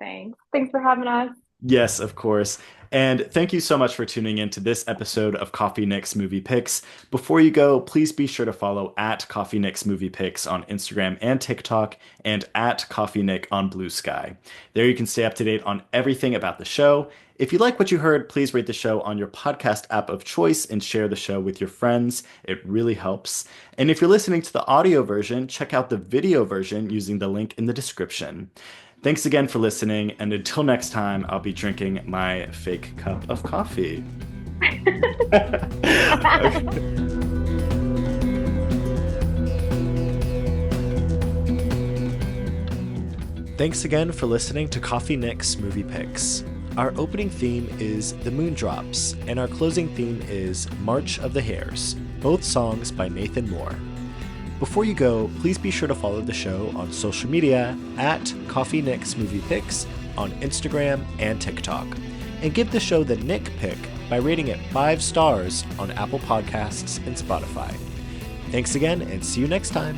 Thanks. Thanks for having us. Yes, of course. And thank you so much for tuning in to this episode of Coffee Nick's Movie Picks. Before you go, please be sure to follow at Coffee Nick's Movie Picks on Instagram and TikTok and at Coffee Nick on Blue Sky. There you can stay up to date on everything about the show. If you like what you heard, please rate the show on your podcast app of choice and share the show with your friends. It really helps. And if you're listening to the audio version, check out the video version using the link in the description. Thanks again for listening, and until next time, I'll be drinking my fake cup of coffee. Okay. Thanks again for listening to Coffee Nick's Movie Picks. Our opening theme is The Moondrops, and our closing theme is March of the Hares, both songs by Nathan Moore. Before you go, please be sure to follow the show on social media at Coffee Nick's Movie Picks on Instagram and TikTok, and give the show the Nick Pick by rating it 5 stars on Apple Podcasts and Spotify. Thanks again, and see you next time.